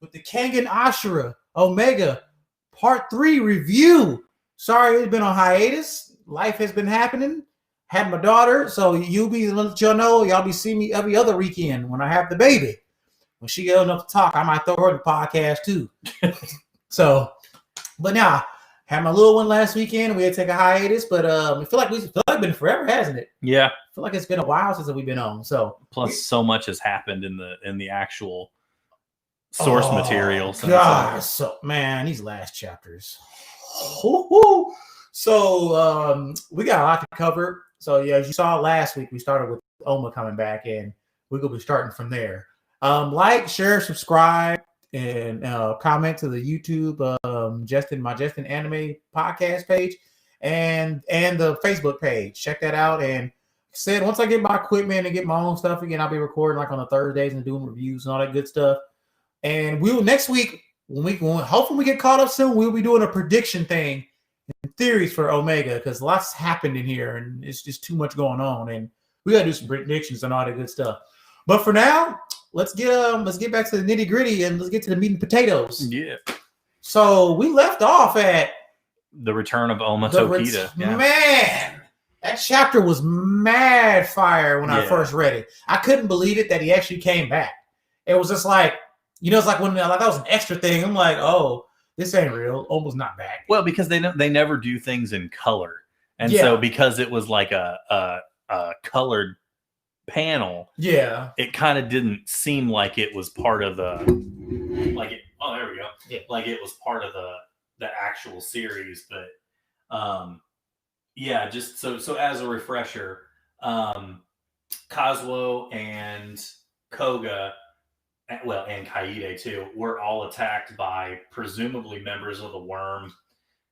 with the Kengan Ashura Omega Part 3 review. Sorry, it's been on hiatus. Life has been happening. Had my daughter, so you'll be let y'all know. Y'all be seeing me every other weekend when I have the baby. When she get enough to talk, I might throw her the podcast too. So, but now had my little one last weekend. We had to take a hiatus, but I feel like it's been forever, hasn't it? Yeah, I feel like it's been a while since we've been on. So plus so much has happened in the actual source material. God, so man, these last chapters. So we got a lot to cover. So yeah, as you saw last week, we started with Oma coming back, and we're gonna be starting from there. Like, share, subscribe, and comment to the YouTube Justin Anime podcast page and the Facebook page. Check that out. And said once I get my equipment and get my own stuff again, I'll be recording like on the Thursdays and doing reviews and all that good stuff. And we will next week when hopefully we get caught up soon, we'll be doing a prediction thing and theories for Omega because lots happened in here and it's just too much going on and we gotta do some predictions and all that good stuff. But for now, let's get back to the nitty gritty and let's get to the meat and potatoes. Yeah. So we left off at the return of Oma Tokita. Man, that chapter was mad fire when I first read it. I couldn't believe it that he actually came back. It was just like, it's like when that was an extra thing. I'm like, oh, this ain't real. Oma's not back. Well, because they never do things in color, and so because it was like a colored panel, it kind of didn't seem like it was part of the there we go. Yeah. Like it was part of the actual series, but just so as a refresher, Kazuo and Koga, and Kaide too, were all attacked by presumably members of the Worm.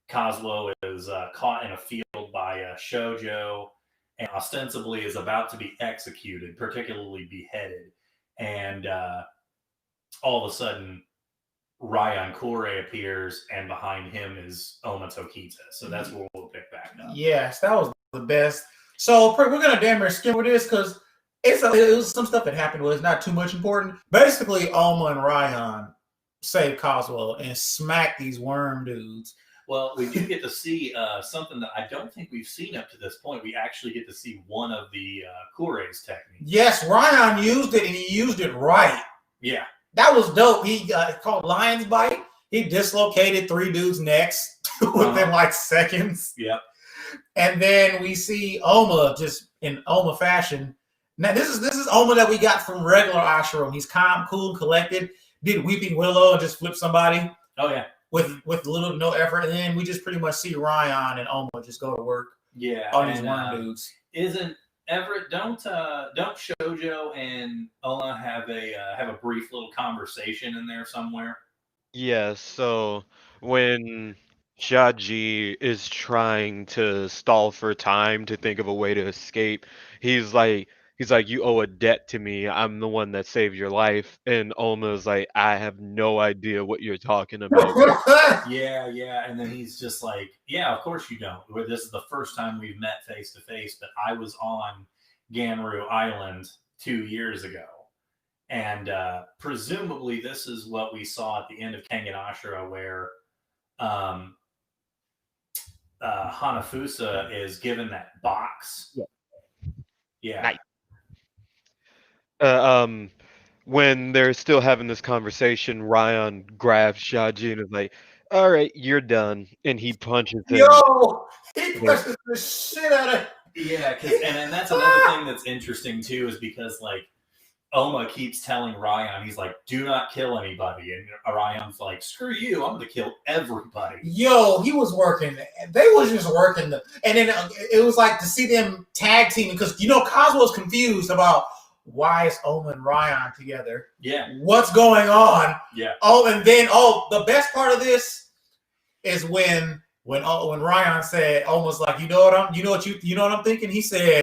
Kazuo is caught in a field by Shoujo and ostensibly is about to be executed, particularly beheaded. And all of a sudden, Ryan Kure appears, and behind him is Oma Tokita. So that's where we'll pick back up. Yes, that was the best. So we're going to damn near skim with this because it was some stuff that happened was not too much important. Basically, Oma and Ryan saved Kazuo and smacked these worm dudes. Well, we do get to see something that I don't think we've seen up to this point. We actually get to see one of the Kure's techniques. Yes, Ryan used it, and he used it right. Yeah. That was dope. He called Lion's Bite. He dislocated 3 dudes' necks within like seconds. Yep. And then we see Oma just in Oma fashion. Now, this is Oma that we got from regular Ashura. He's calm, cool, collected. Did Weeping Willow and just flip somebody. Oh, yeah. With little to no effort. And then we just pretty much see Ryan and Oma just go to work. Yeah. On these worm dudes. Isn't Everett, don't Shoujo and Oma have a brief little conversation in there somewhere? Yeah, so when Shaji is trying to stall for time to think of a way to escape, he's like, you owe a debt to me. I'm the one that saved your life. And Oma's like, I have no idea what you're talking about. Yeah. And then he's just like, yeah, of course you don't. This is the first time we've met face to face, but I was on Ganru Island 2 years ago. And presumably this is what we saw at the end of Kengan Ashura, where Hanafusa is given that box. Yeah. Nice. When they're still having this conversation, Ryan grabs Shaji and is like, all right, you're done. And he punches him. Yo! He punches the shit out of. Yeah, and that's another thing that's interesting too, is because like Oma keeps telling Ryan, he's like, do not kill anybody. And Ryan's like, screw you, I'm going to kill everybody. Yo, he was working. They was just working. And then it was like to see them tag teaming because, Kazuo was confused about why is Oma and Ryan together? Yeah. What's going on? Yeah. Oh, and then, the best part of this is when Ryan said, almost like, you know what I'm thinking? He said,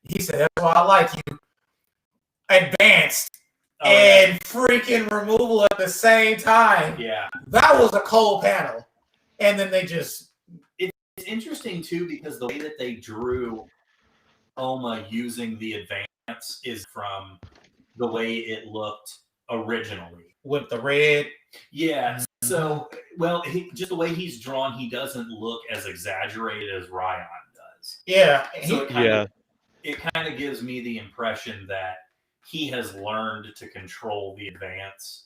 that's why I like you. Advanced and freaking removal at the same time. Yeah. That was a cold panel. And then they just... It's interesting, too, because the way that they drew Oma using the advance is from the way it looked originally. with the red. Yeah. So, well, just the way he's drawn, he doesn't look as exaggerated as Ryan does. Yeah. So it kind of gives me the impression that he has learned to control the advance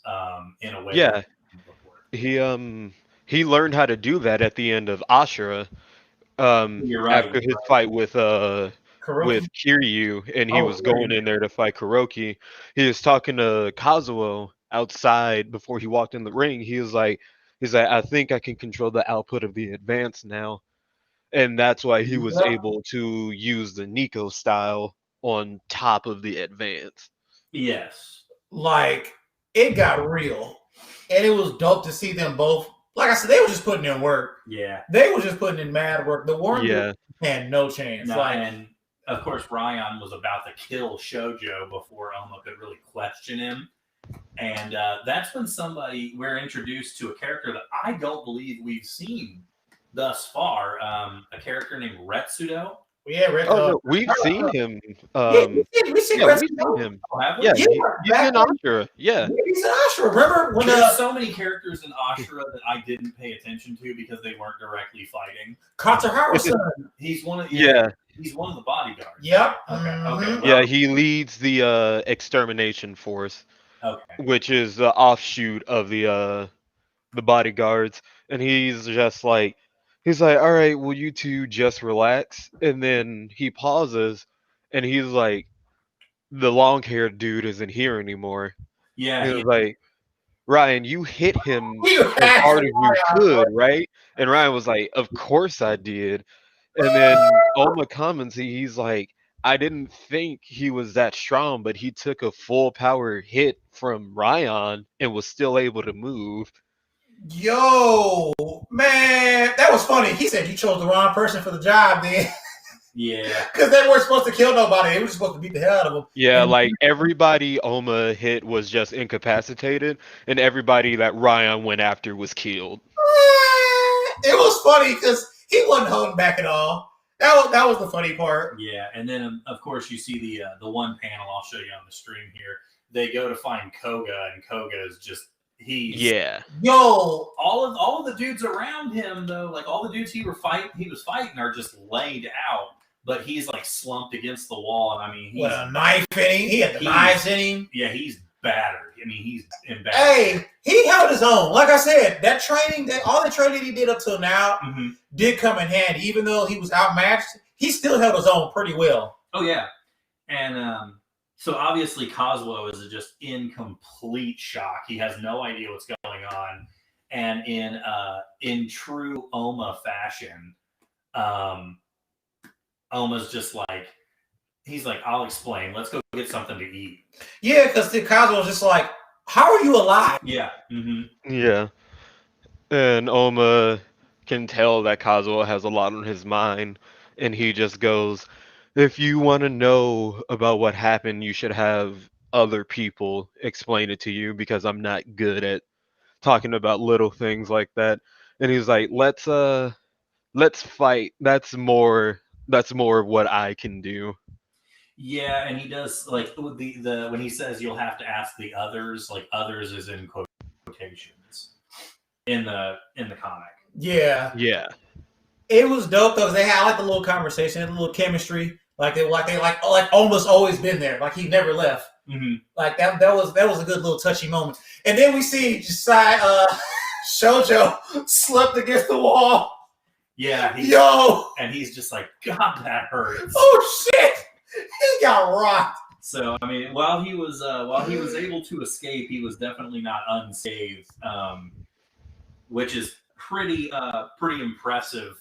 in a way. Yeah. Before. He learned how to do that at the end of Ashura. You're right. After his fight with Kiryu, and he was going in there to fight Kuroki. He was talking to Kazuo outside before he walked in the ring. He's like, I think I can control the output of the advance now, and that's why he was able to use the Nico style on top of the advance. Yes, like it got real, and it was dope to see them both. Like I said, they were just putting in work. Yeah, they were just putting in mad work. The Warren had no chance. And of course, Ryan was about to kill Shoujo before Oma could really question him. And that's when we're introduced to a character that I don't believe we've seen thus far. A character named Retsudo. Yeah, Retsudo. We've seen him. We've seen him. Yeah, he's in Ashura. Yeah, he's in Ashura. Remember when there's so many characters in Ashura that I didn't pay attention to because they weren't directly fighting. Katsuhira's son. He's one of He's one of the bodyguards. Yep. Okay. Yeah, he leads the extermination force. Okay. Which is the offshoot of the bodyguards, and he's like, all right, will you two just relax? And then he pauses, and he's like, the long-haired dude isn't here anymore. Yeah. He's like, Ryan, you hit him as hard as you could, right? And Ryan was like, of course I did. And then Oma comments, he's like, I didn't think he was that strong, but he took a full power hit from Ryan and was still able to move. Yo, man, that was funny. He said you chose the wrong person for the job then. Yeah. Because they weren't supposed to kill nobody. They were supposed to beat the hell out of them. Yeah, like everybody Oma hit was just incapacitated, and everybody that Ryan went after was killed. It was funny because he wasn't holding back at all. That was the funny part. Yeah, and then of course you see the one panel I'll show you on the stream here. They go to find Koga, and Koga is just yo. All of the dudes around him though, like all the dudes he was fighting are just laid out, but he's like slumped against the wall, and I mean he's a knife in him. He had the knives in him. Yeah, he's battered. I mean he's in bad. Hey, he held his own. Like I said, all the training he did up till now did come in handy. Even though he was outmatched, he still held his own pretty well. Oh yeah, and so obviously Kazuo is just in complete shock. He has no idea what's going on, and in true Oma fashion, Oma's just like. He's like, I'll explain. Let's go get something to eat. Yeah, because Kazuo was just like, how are you alive? Yeah. Mm-hmm. Yeah. And Oma can tell that Kazuo has a lot on his mind. And he just goes, if you want to know about what happened, you should have other people explain it to you because I'm not good at talking about little things like that. And he's like, let's fight. That's more what I can do. Yeah, and he does like the when he says you'll have to ask the others, like others is in quotations in the comic. Yeah. Yeah. It was dope though. They had like a little conversation, a little chemistry, like they almost always been there, like he never left. Mm-hmm. Like that was a good little touchy moment. And then we see Shoujo slipped against the wall. Yeah. And he's just like, God, that hurts. Oh shit. He got rocked. So I mean, while he was able to escape, he was definitely not unscathed, which is pretty impressive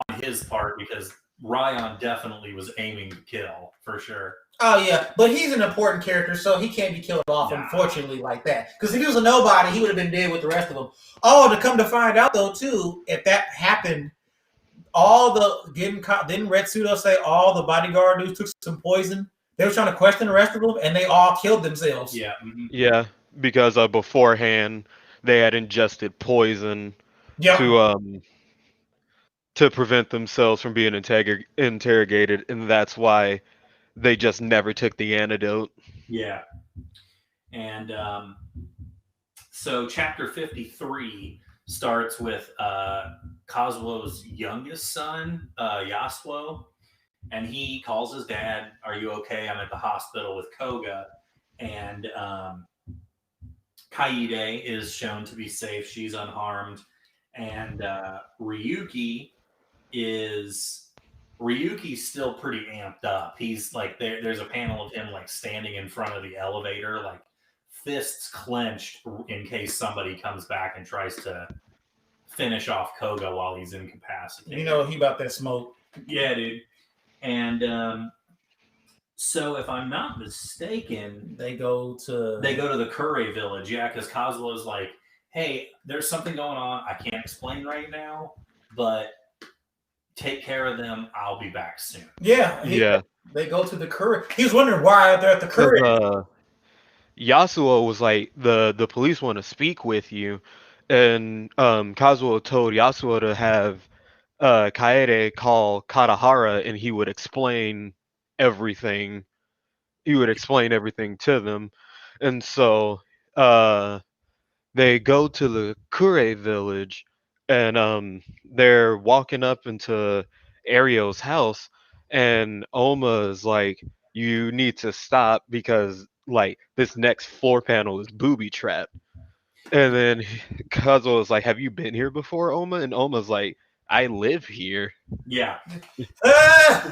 on his part because Ryan definitely was aiming to kill for sure. Oh yeah, but he's an important character, so he can't be killed off, unfortunately, like that. Because if he was a nobody, he would have been dead with the rest of them. Oh, to come to find out though, too, if that happened. Didn't Retsudo say all the bodyguard dudes took some poison? They were trying to question the rest of them, and they all killed themselves. Yeah. Mm-hmm. Yeah, because beforehand they had ingested poison to prevent themselves from being interrogated, and that's why they just never took the antidote. Yeah, and So chapter 53 starts with Kazuo's youngest son, Yasuo, and he calls his dad, "Are you okay? I'm at the hospital with Koga." And Kaide is shown to be safe. She's unharmed. And Ryuki's still pretty amped up. He's like there's a panel of him like standing in front of the elevator, like fists clenched in case somebody comes back and tries to finish off Koga while he's incapacitated. You know he about that smoke. Yeah, dude. And so if I'm not mistaken, they go to the Kure village. Yeah, because Kazuo's like, hey, there's something going on. I can't explain right now, but take care of them. I'll be back soon. Yeah. They go to the Kure. He was wondering why they're at the Kure. Yasuo was like, the police want to speak with you, and Kazuo told Yasuo to have Kaede call Katahara, and he would explain everything. He would explain everything to them, and so they go to the Kure village, and they're walking up into Ario's house, and Oma is like, "You need to stop because like this next floor panel is booby trapped." And then Kazuo is like, "Have you been here before, Oma?" And Oma's like, "I live here." Yeah.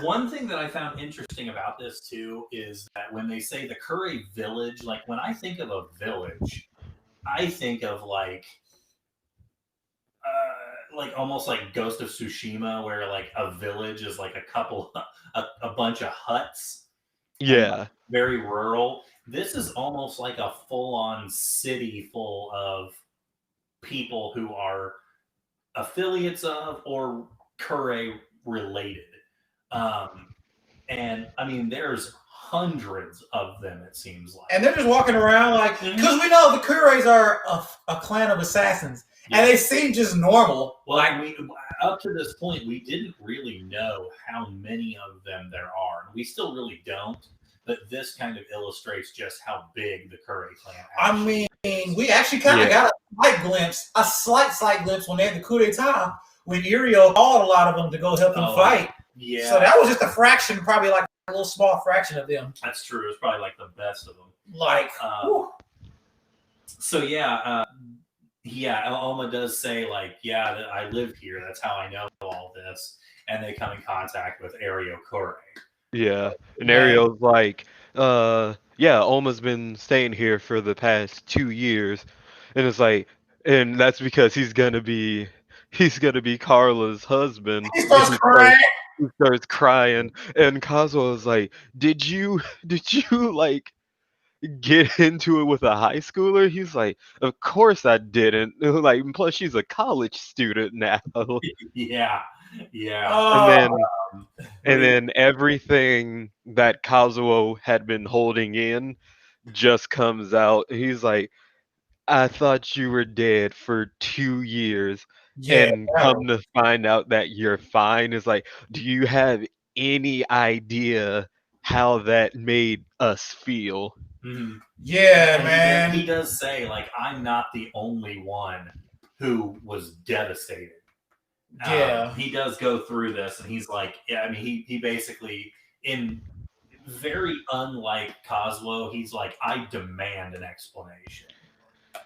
One thing that I found interesting about this too is that when they say the Kure village, like when I think of a village, I think of like almost like Ghost of Tsushima, where like a village is like a bunch of huts. Yeah. Like very rural. This is almost like a full-on city full of people who are affiliates of or Kure related. And I mean, there's hundreds of them, it seems like. And they're just walking around like, because we know the Kures are a clan of assassins. Yeah. And they seem just normal. Well, like up to this point, we didn't really know how many of them there are. We still really don't. But this kind of illustrates just how big the Kure clan actually is. We actually kind of got a slight glimpse when they had the coup d'etat, when Irio called a lot of them to go help them fight. Yeah. So that was just a fraction, probably like a little small fraction of them. That's true. It was probably like the best of them. Like, so Oma does say like, yeah, I live here. That's how I know all this. And they come in contact with Ario Kure. Yeah, and Ario's like, Oma's been staying here for the past 2 years, and it's like, and that's because he's gonna be Carla's husband. He starts crying. He starts crying, and Kazuo is like, did you like get into it with a high schooler? He's like, of course I didn't. Like, plus she's a college student now. Yeah. And then everything that Kazuo had been holding in just comes out. He's like, I thought you were dead for 2 years, and come to find out that you're fine. It's like, do you have any idea how that made us feel? Mm-hmm. Yeah, man. He does say, like, I'm not the only one who was devastated. Yeah. He does go through this, and he's like, yeah, I mean, he basically, in very unlike Kazuo, he's like, I demand an explanation.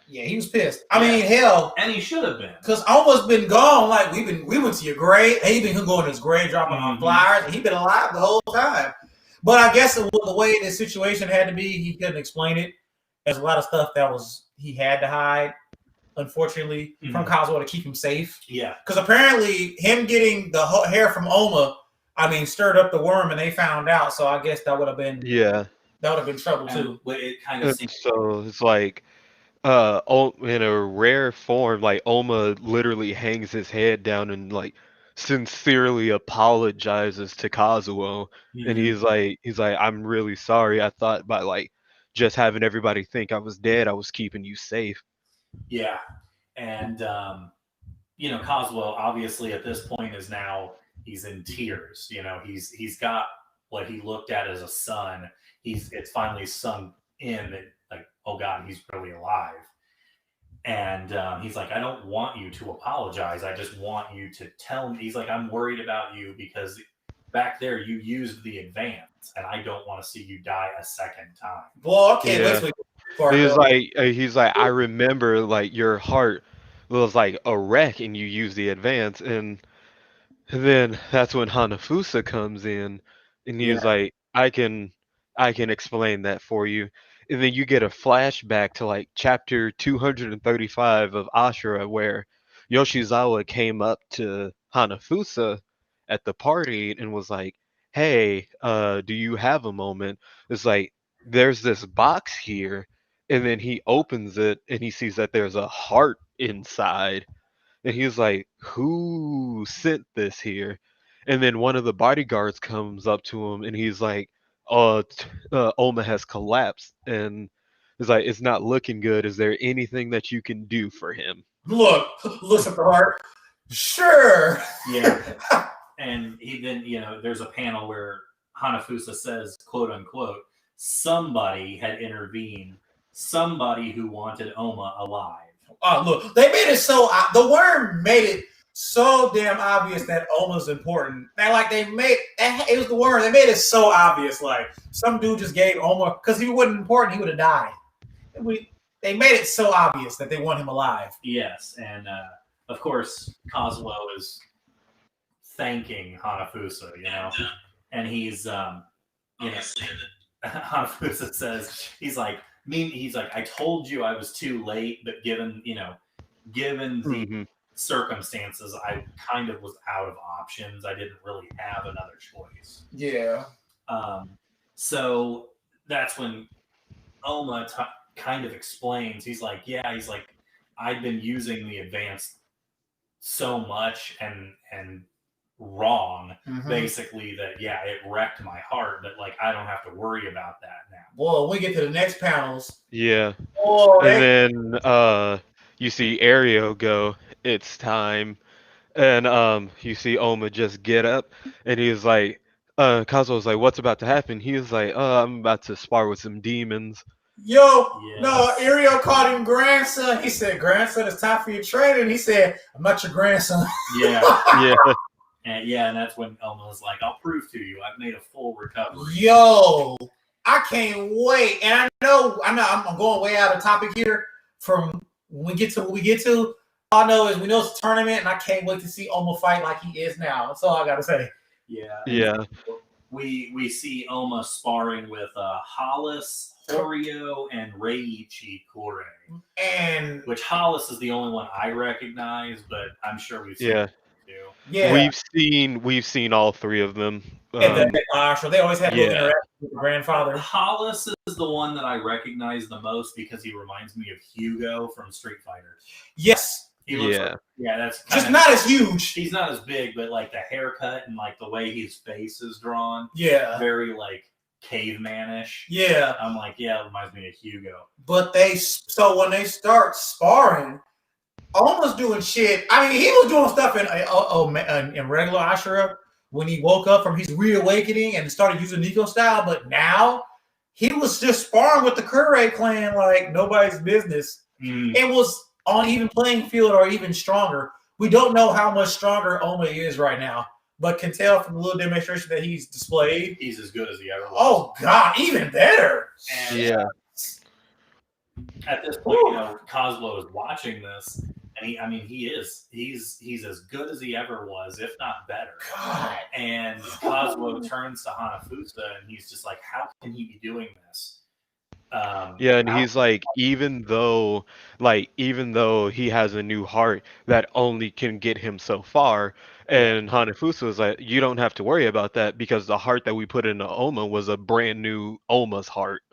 Yeah, he was pissed. I mean, hell, and he should have been, because almost been gone. Like we went to your grave. He been going to his grave, dropping on flyers, and he been alive the whole time. But I guess the way the situation had to be, he couldn't explain it. There's a lot of stuff that he had to hide, unfortunately, from Kazuo to keep him safe. Yeah, because apparently him getting the hair from Oma, stirred up the worm, and they found out. So I guess that would have been trouble too. But it kind of seems so it's like. In a rare form, like Oma literally hangs his head down and like sincerely apologizes to Kazuo, and he's like, I'm really sorry. I thought by like just having everybody think I was dead, I was keeping you safe. Yeah, and Kazuo obviously at this point is now he's in tears. He's got what he looked at as a son. It's finally sunk in that, like, oh God, he's really alive. And he's like, I don't want you to apologize. I just want you to tell me. He's like, I'm worried about you because back there you used the advance, and I don't want to see you die a second time. Well, okay, Yeah. He's like, I remember like your heart was like a wreck, and you used the advance, and then that's when Hanafusa comes in, and Yeah. he's like, I can explain that for you. And then you get a flashback to like chapter 235 of Ashura, where Yoshizawa came up to Hanafusa at the party and was like, "Hey, do you have a moment?" It's like, there's this box here, and then he opens it and he sees that there's a heart inside. And he's like, "Who sent this here?" And then one of the bodyguards comes up to him and he's like, Oma has collapsed." And he's like, "It's not looking good. Is there anything that you can do for him?" Looks at the heart. Sure. Yeah. And he then, there's a panel where Hanafusa says, quote unquote, somebody had intervened, somebody who wanted Oma alive. Oh, look, they made it so the worm made it so damn obvious that Oma's important. It was the worm. They made it so obvious. Like some dude just gave Oma because if he wasn't important, he would have died. They made it so obvious that they want him alive. Yes, and of course Kazuo is thanking Hanafusa, and he's Hanafusa says he's like, I told you I was too late, but given the circumstances, I kind of was out of options. I didn't really have another choice. Yeah. So that's when Oma kind of explains. He's like, I've been using the advance so much and wrong, basically, that it wrecked my heart, but like I don't have to worry about that now. Well, when we get to the next panels, and then you see Ario go, "It's time," and you see Oma just get up, and he's like, Kazuo's like, "What's about to happen?" He's like, "I'm about to spar with some demons." No, Ario called him grandson. He said, "Grandson, it's time for your training." He said, "I'm not your grandson." Yeah. And that's when Elma was like, "I'll prove to you, I've made a full recovery." Yo, I can't wait. And I know I'm going way out of topic here from when we get to what we get to. All I know is we know it's a tournament, and I can't wait to see Oma fight like he is now. That's all I got to say. Yeah. We see Oma sparring with Hollis, Horio, and Reiichi Kore. And which Hollis is the only one I recognize, but I'm sure we've seen him too. Yeah. We've seen all three of them. And so they always had a little interaction with the grandfather. Hollis is the one that I recognize the most because he reminds me of Hugo from Street Fighter. Yes. He looks that's just not as huge. He's not as big, but like the haircut and like the way his face is drawn. Yeah. Very like cavemanish. Yeah. I'm like, it reminds me of Hugo. But when they start sparring, Oma's doing shit. I mean, he was doing stuff in regular Ashura when he woke up from his reawakening and started using Nico style, but now he was just sparring with the Kure clan like nobody's business. It was on even playing field or even stronger. We don't know how much stronger Oma is right now, but can tell from the little demonstration that he's displayed. He's as good as he ever was. Oh, God, even better. And at this point, Kazuo is watching this, and he's as good as he ever was, if not better. God. And Kazuo turns to Hanafusa, and he's just like, how can he be doing this? And he's like, even though he has a new heart, that only can get him so far. And Hanafusa was like, you don't have to worry about that because the heart that we put into Oma was a brand new Oma's heart.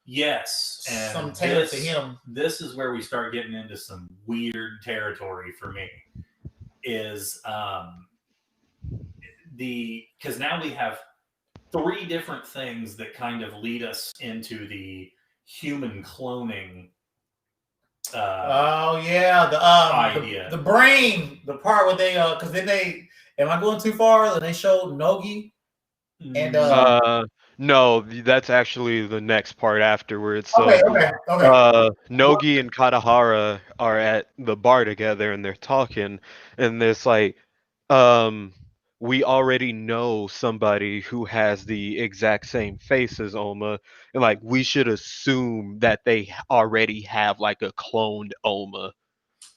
Yes, and some tailored to him. This is where we start getting into some weird territory for me. Is because now we have three different things that kind of lead us into the human cloning idea. The brain, the part where they because then am I going too far? Then they showed Nogi and No, that's actually the next part afterwards. Okay, So, okay. Nogi and Katahara are at the bar together and they're talking, and there's like, um, we already know somebody who has the exact same face as Oma, and like we should assume that they already have like a cloned Oma.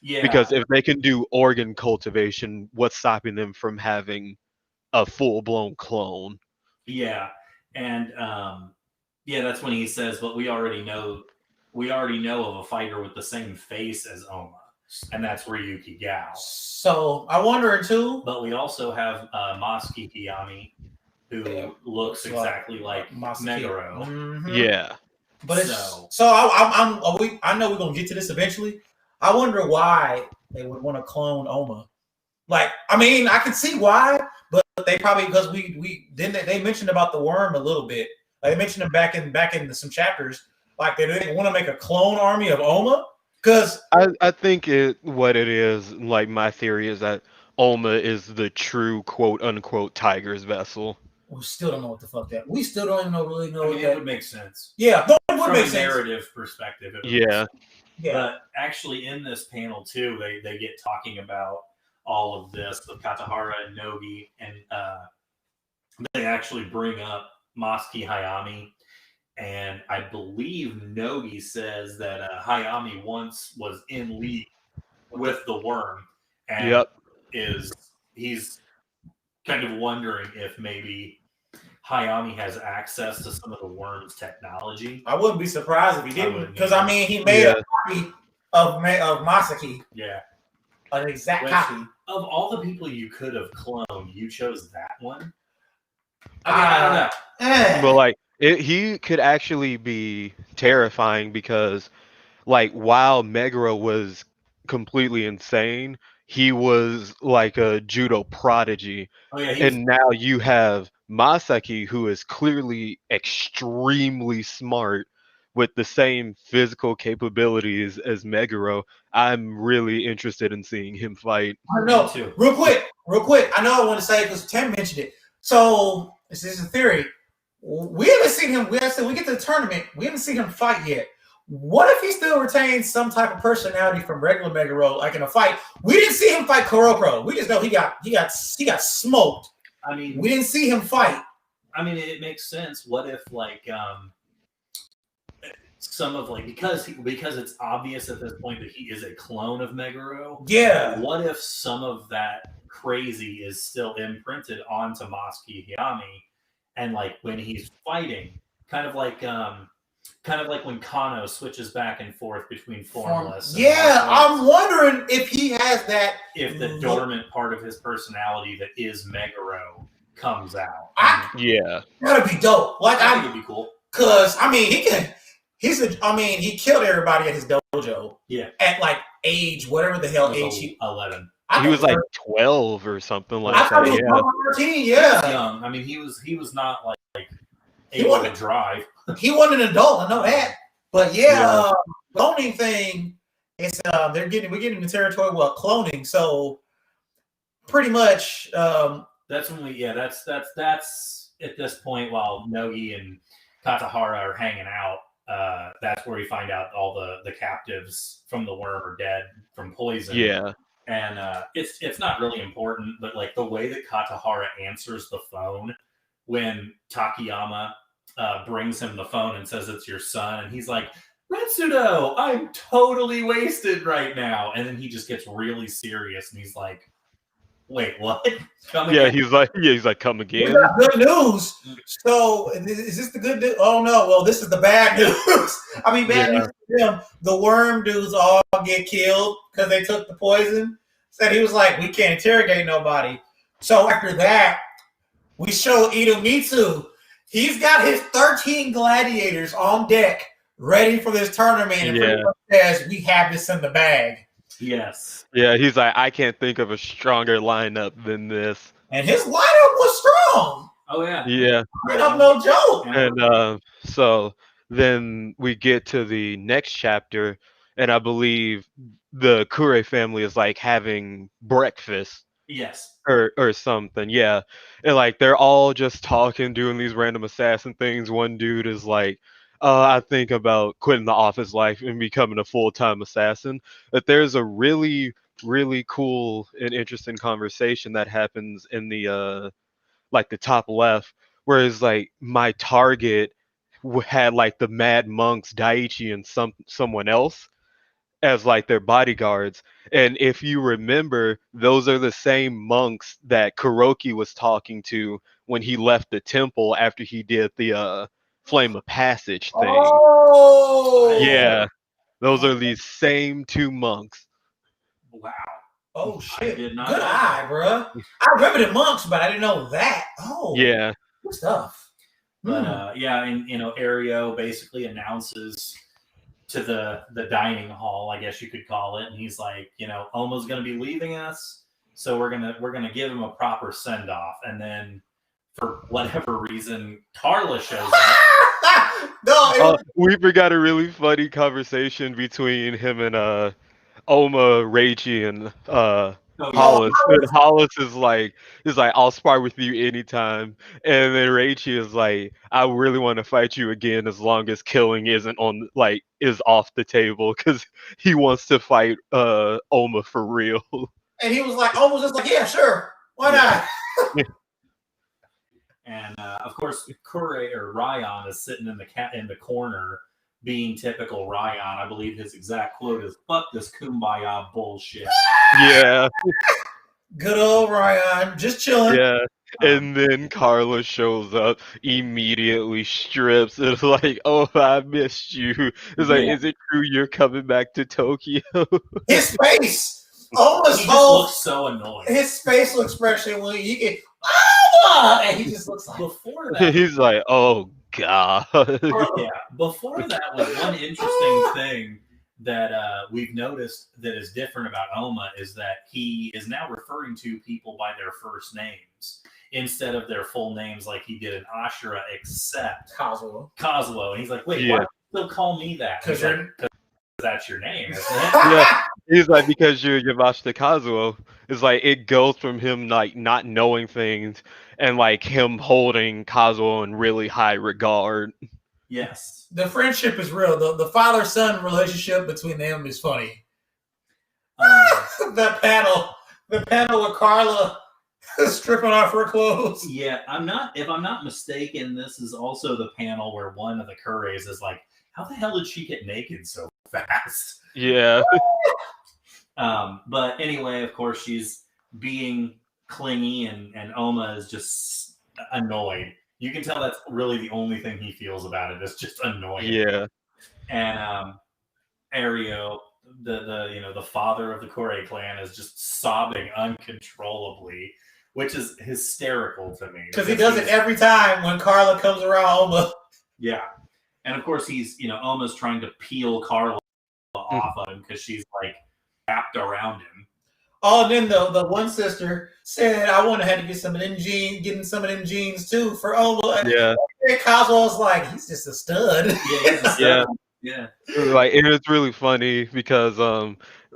Yeah, Because if they can do organ cultivation, what's stopping them from having a full blown clone? yeah, and yeah, that's when he says, "But we already know of a fighter with the same face as Oma, and that's Ryuki Gao. So I wonder too. But we also have Maski Kiyami, who looks exactly like Meguro. Mm-hmm. Yeah. But I know we're gonna get to this eventually. I wonder why they would want to clone Oma. Like, I mean, I can see why, but they probably because we didn't they mentioned about the worm a little bit. Like, they mentioned him back in some chapters. Like they didn't want to make a clone army of Oma because I think what it is, like my theory is that Olma is the true quote unquote Tiger's vessel. we still don't know what the fuck that. We still don't even really know. I mean, what it that would make sense. Yeah, no, it would From make a sense. narrative perspective. It would Yeah. Yeah. But actually, in this panel too, they get talking about all of this with Katahara and Nogi, and they actually bring up Maski Hayami. And I believe Nogi says that Hayami once was in league with the worm, and Yep. he's kind of wondering if maybe Hayami has access to some of the worm's technology. I wouldn't be surprised if he didn't, wouldn't because either. I mean he made Yeah. a copy of Masaki, Yeah. an exact Which- copy. Of all the people you could have cloned, you chose that one. I mean, I don't know. But like he could actually be terrifying because like while Meguro was completely insane, he was like a judo prodigy. Oh yeah, And now you have Masaki, who is clearly extremely smart with the same physical capabilities as Meguro. I'm really interested in seeing him fight. I know. Me too. Real quick. I know I want to say because Tim mentioned it. So this is a theory. We haven't seen him. We get to the tournament. We haven't seen him fight yet. What if he still retains some type of personality from regular Meguro, like in a fight? We didn't see him fight Kuroko. We just know he got smoked. I mean, We didn't see him fight. I mean, it makes sense. What if like some of like because it's obvious at this point that he is a clone of Meguro. Yeah. What if some of that crazy is still imprinted onto Maski Hiyami, and like when he's fighting, kind of like when Kano switches back and forth between formless. And Yeah, formless. I'm wondering if he has that. If the dormant part of his personality that is Meguro comes out. Yeah. That'd be dope. Like I think it'd be cool. Cause I mean he killed everybody at his dojo. Yeah. At like age, whatever the hell age he 11. He was like 12 or something like I thought that. he Yeah. was 13, He yeah. was young. I mean, he was not like He able wasn't- to drive. He wasn't an adult, I know that. But yeah. Cloning thing is we're getting the territory cloning. So pretty much That's when that's at this point while Nogi and Katahara are hanging out. That's where we find out all the captives from the worm are dead from poison. Yeah. And it's not really important, but like the way that Katahara answers the phone when Takayama brings him the phone and says it's your son, and he's like, Retsudo, I'm totally wasted right now. And then he just gets really serious and he's like, wait, what? Come Yeah, again? he's like, come we again. got good news. So is this the good news? Oh no, well this is the bad news. I mean bad news for them. The worm dudes all get killed because they took the poison. Said he was like, we can't interrogate nobody. So after that, we show Itomitsu. He's got his 13 gladiators on deck, ready for this tournament, and pretty much says, we have this in the bag. Yes. Yeah, he's like, I can't think of a stronger lineup than this. And his lineup was strong. Oh yeah. Yeah. Lineup, no joke. And so then we get to the next chapter, and I believe the Kure family is like having breakfast. Yes. or something. Yeah, and like they're all just talking, doing these random assassin things. One dude is like, I think about quitting the office life and becoming a full-time assassin. But there's a really cool and interesting conversation that happens in the like the top left, whereas like my target had like the Mad Monks, Daiichi, and someone else as like their bodyguards. And if you remember, those are the same monks that Kuroki was talking to when he left the temple after he did the Flame of Passage thing. Oh, Yeah, those are these same two monks. Wow. oh I shit! did not Good know eye, that. bruh. I remember the monks, but I didn't know that. Oh, Yeah, good stuff. But yeah, and Ario basically announces to the dining hall, I guess you could call it, and he's like, Oma's gonna be leaving us, so we're gonna give him a proper send off, and then for whatever reason, Carla shows up. No, we forgot a really funny conversation between him and Oma, Reichi, and Oh yeah, Hollis. And Hollis is like, I'll spar with you anytime. And then Reichi is like, I really want to fight you again as long as killing isn't on like is off the table because he wants to fight Oma for real. and he was like, almost just like, yeah, sure, why not? and of course, Kure or Ryan is sitting in the corner, being typical Ryan. I believe his exact quote is "fuck this kumbaya bullshit." Yeah, Good old Ryan, just chilling. yeah. And then Carla shows up, immediately strips. It's like, oh, I missed you. It's like, Yeah. is it true you're coming back to Tokyo? His face, He almost just whole, looks so annoyed. his facial expression when you get, and he just looks like. Before that, He's like, oh god. yeah. Before that was one interesting thing that we've noticed that is different about Oma is that he is now referring to people by their first names instead of their full names like he did in Ashura, except Kazuo. And he's like, wait, Yeah. why do you still call me that? Because that's your name, isn't it? Yeah. He's like, because you're Yamashita Kazuo. It's like it goes from him like not knowing things and like him holding Kazuo in really high regard. Yes. the friendship is real. The father son relationship between them is funny. the panel with Carla stripping off her clothes. Yeah, if I'm not mistaken, this is also the panel where one of the Curays is like, how the hell did she get naked so fast? Yeah. But anyway, of course, she's being clingy, and Oma is just annoyed. You can tell that's really the only thing he feels about it is just annoying. Yeah. And Ario, the father of the Kore clan, is just sobbing uncontrollably, which is hysterical to me. Because he does it every time when Carla comes around Oma. Yeah. And of course, he's, Oma's trying to peel Carla off of him because she's like wrapped around him. Oh, and then the one sister said, I want to have to get some of them jeans, getting some of them jeans too for Oma. Yeah. And Kazuo's like, he's just a stud. Yeah, he's a stud. Yeah. Like, and it's really funny because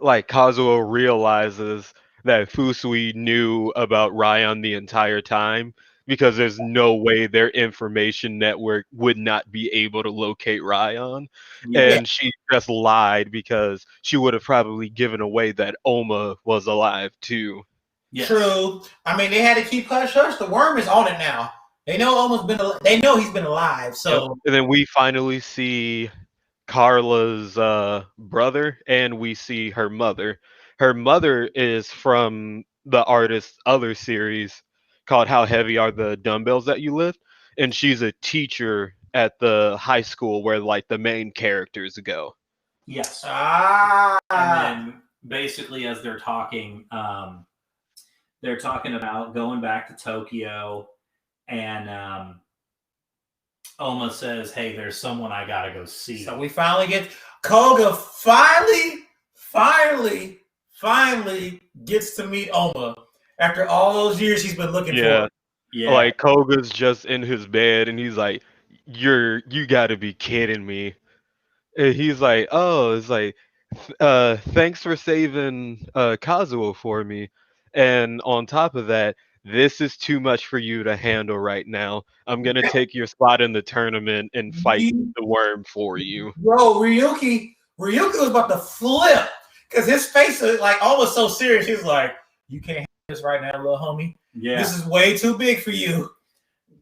like Kazuo realizes that Fusui knew about Ryan the entire time because there's no way their information network would not be able to locate Ryan. Yeah. And she just lied because she would have probably given away that Oma was alive too. Yes. True. I mean, they had to keep hush hush. The worm is on it now. They know Oma's been. They know he's been alive. So. Yep. And then we finally see Carla's brother, and we see her mother. Her mother is from the artist's other series called How Heavy Are the Dumbbells That You Lift? And she's a teacher at the high school where like the main characters go. Yes. Ah. And then basically, as they're talking about going back to Tokyo, and Oma says, hey, there's someone I gotta go see. So we finally get Koga finally gets to meet Oma after all those years he's been looking for. Yeah. Like Koga's just in his bed and he's like, you gotta be kidding me. And he's like, oh, it's like, thanks for saving Kazuo for me. And on top of that, this is too much for you to handle right now. I'm gonna take your spot in the tournament and fight the worm for you. Bro, Ryuki was about to flip because his face was like almost so serious. He was like, "You can't have this right now, little homie. Yeah. This is way too big for you."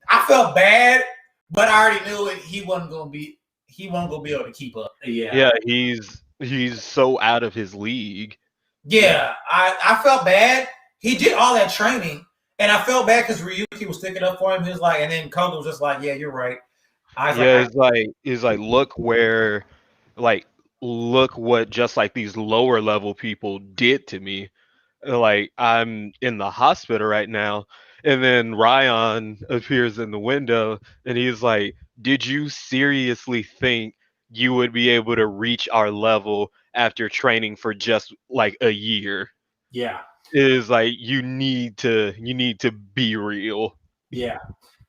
I felt bad, but I already knew it. He wasn't gonna be able to keep up. Yeah, he's so out of his league. Yeah, I felt bad. He did all that training, and I felt bad because Ryuki was sticking up for him. He was like, and then Koga was just like, "Yeah, you're right." I was Yeah, it's like like look what just like these lower level people did to me. Like I'm in the hospital right now, and then Ryan appears in the window, and he's like, "Did you seriously think you would be able to reach our level after training for just like a year?" Yeah. It is like you need to be real. Yeah.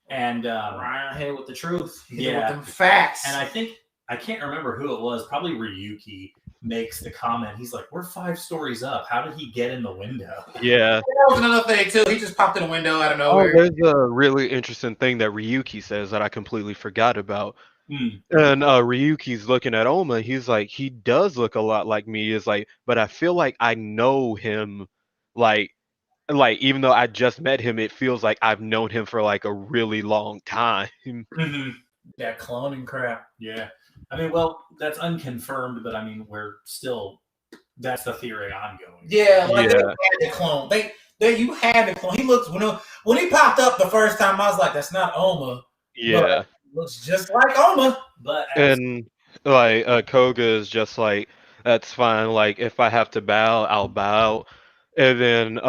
And Ryan hit with the truth. He hit Yeah. with them facts. And I can't remember who it was. Probably Ryuki makes the comment. He's like, "We're 5 stories up. How did he get in the window?" Yeah. that was another thing too. He just popped in the window out of Oh, nowhere. there's a really interesting thing that Ryuki says that I completely forgot about. And Ryuki's looking at Oma. He's like, he does look a lot like me. Is like, but I feel like I know him, like, even though I just met him, it feels like I've known him for like a really long time. That cloning crap. Yeah. I mean, well, that's unconfirmed, but I mean, that's the theory I'm going. Yeah, like Yeah. they had to clone. You had to clone. He looks when he popped up the first time, I was like, "That's not Oma." Yeah. Looks just like Oma. But And like Koga is just like, that's fine. Like if I have to bow, I'll bow. And then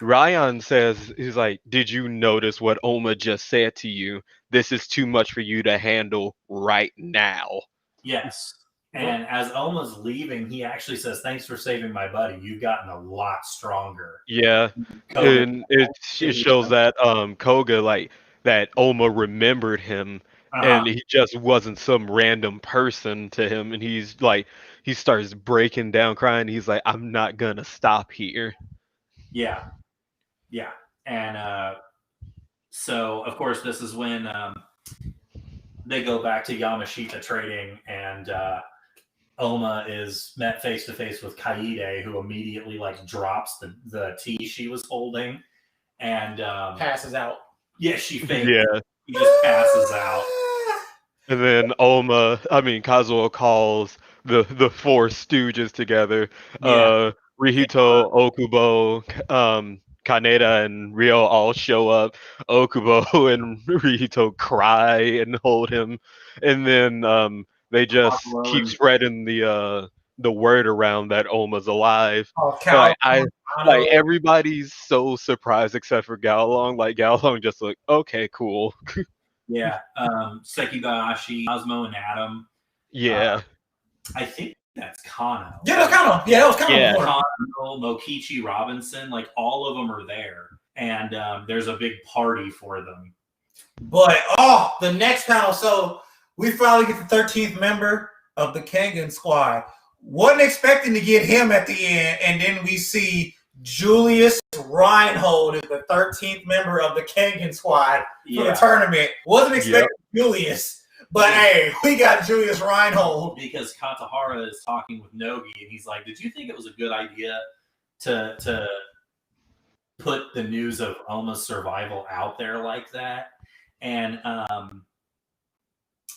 Ryan says, he's like, did you notice what Oma just said to you? This is too much for you to handle right now. yes. And as Oma's leaving, he actually says, "Thanks for saving my buddy. You've gotten a lot stronger." Yeah. Koga- And it shows that Koga, like, that Oma remembered him, and he just wasn't some random person to him. And he's like, he starts breaking down crying. He's like, I'm not gonna stop here. Yeah. Yeah. And so, of course, this is when they go back to Yamashita trading, and Oma is met face to face with Kaide, who immediately like drops the tea she was holding and Passes out. Yeah, she faked. Yeah. He just passes out. And then Kazuo calls the four stooges together. Yeah. Rihito, Okubo, Kaneda, and Ryo all show up. Okubo and Rihito cry and hold him, and then they just keep spreading the word around that Oma's alive. Oh, Like everybody's so surprised except for Gaolong. Like Gaolong just like, okay, cool. Yeah. Sekigarashi, Cosmo, and Adam. Yeah. I think that's Kano. Yeah, that's Kano. Yeah, that was Kano. Yeah. Kano, Mokichi, Robinson, like all of them are there. And there's a big party for them. But the next panel. So we finally get the 13th member of the Kengan squad. Wasn't expecting to get him at the end, and then we see Julius Reinhold is the 13th member of the Kengan squad for the tournament. Wasn't expecting Julius, but hey, we got Julius Reinhold. Because Katahara is talking with Nogi, and he's like, "Did you think it was a good idea to put the news of Oma's survival out there like that?" And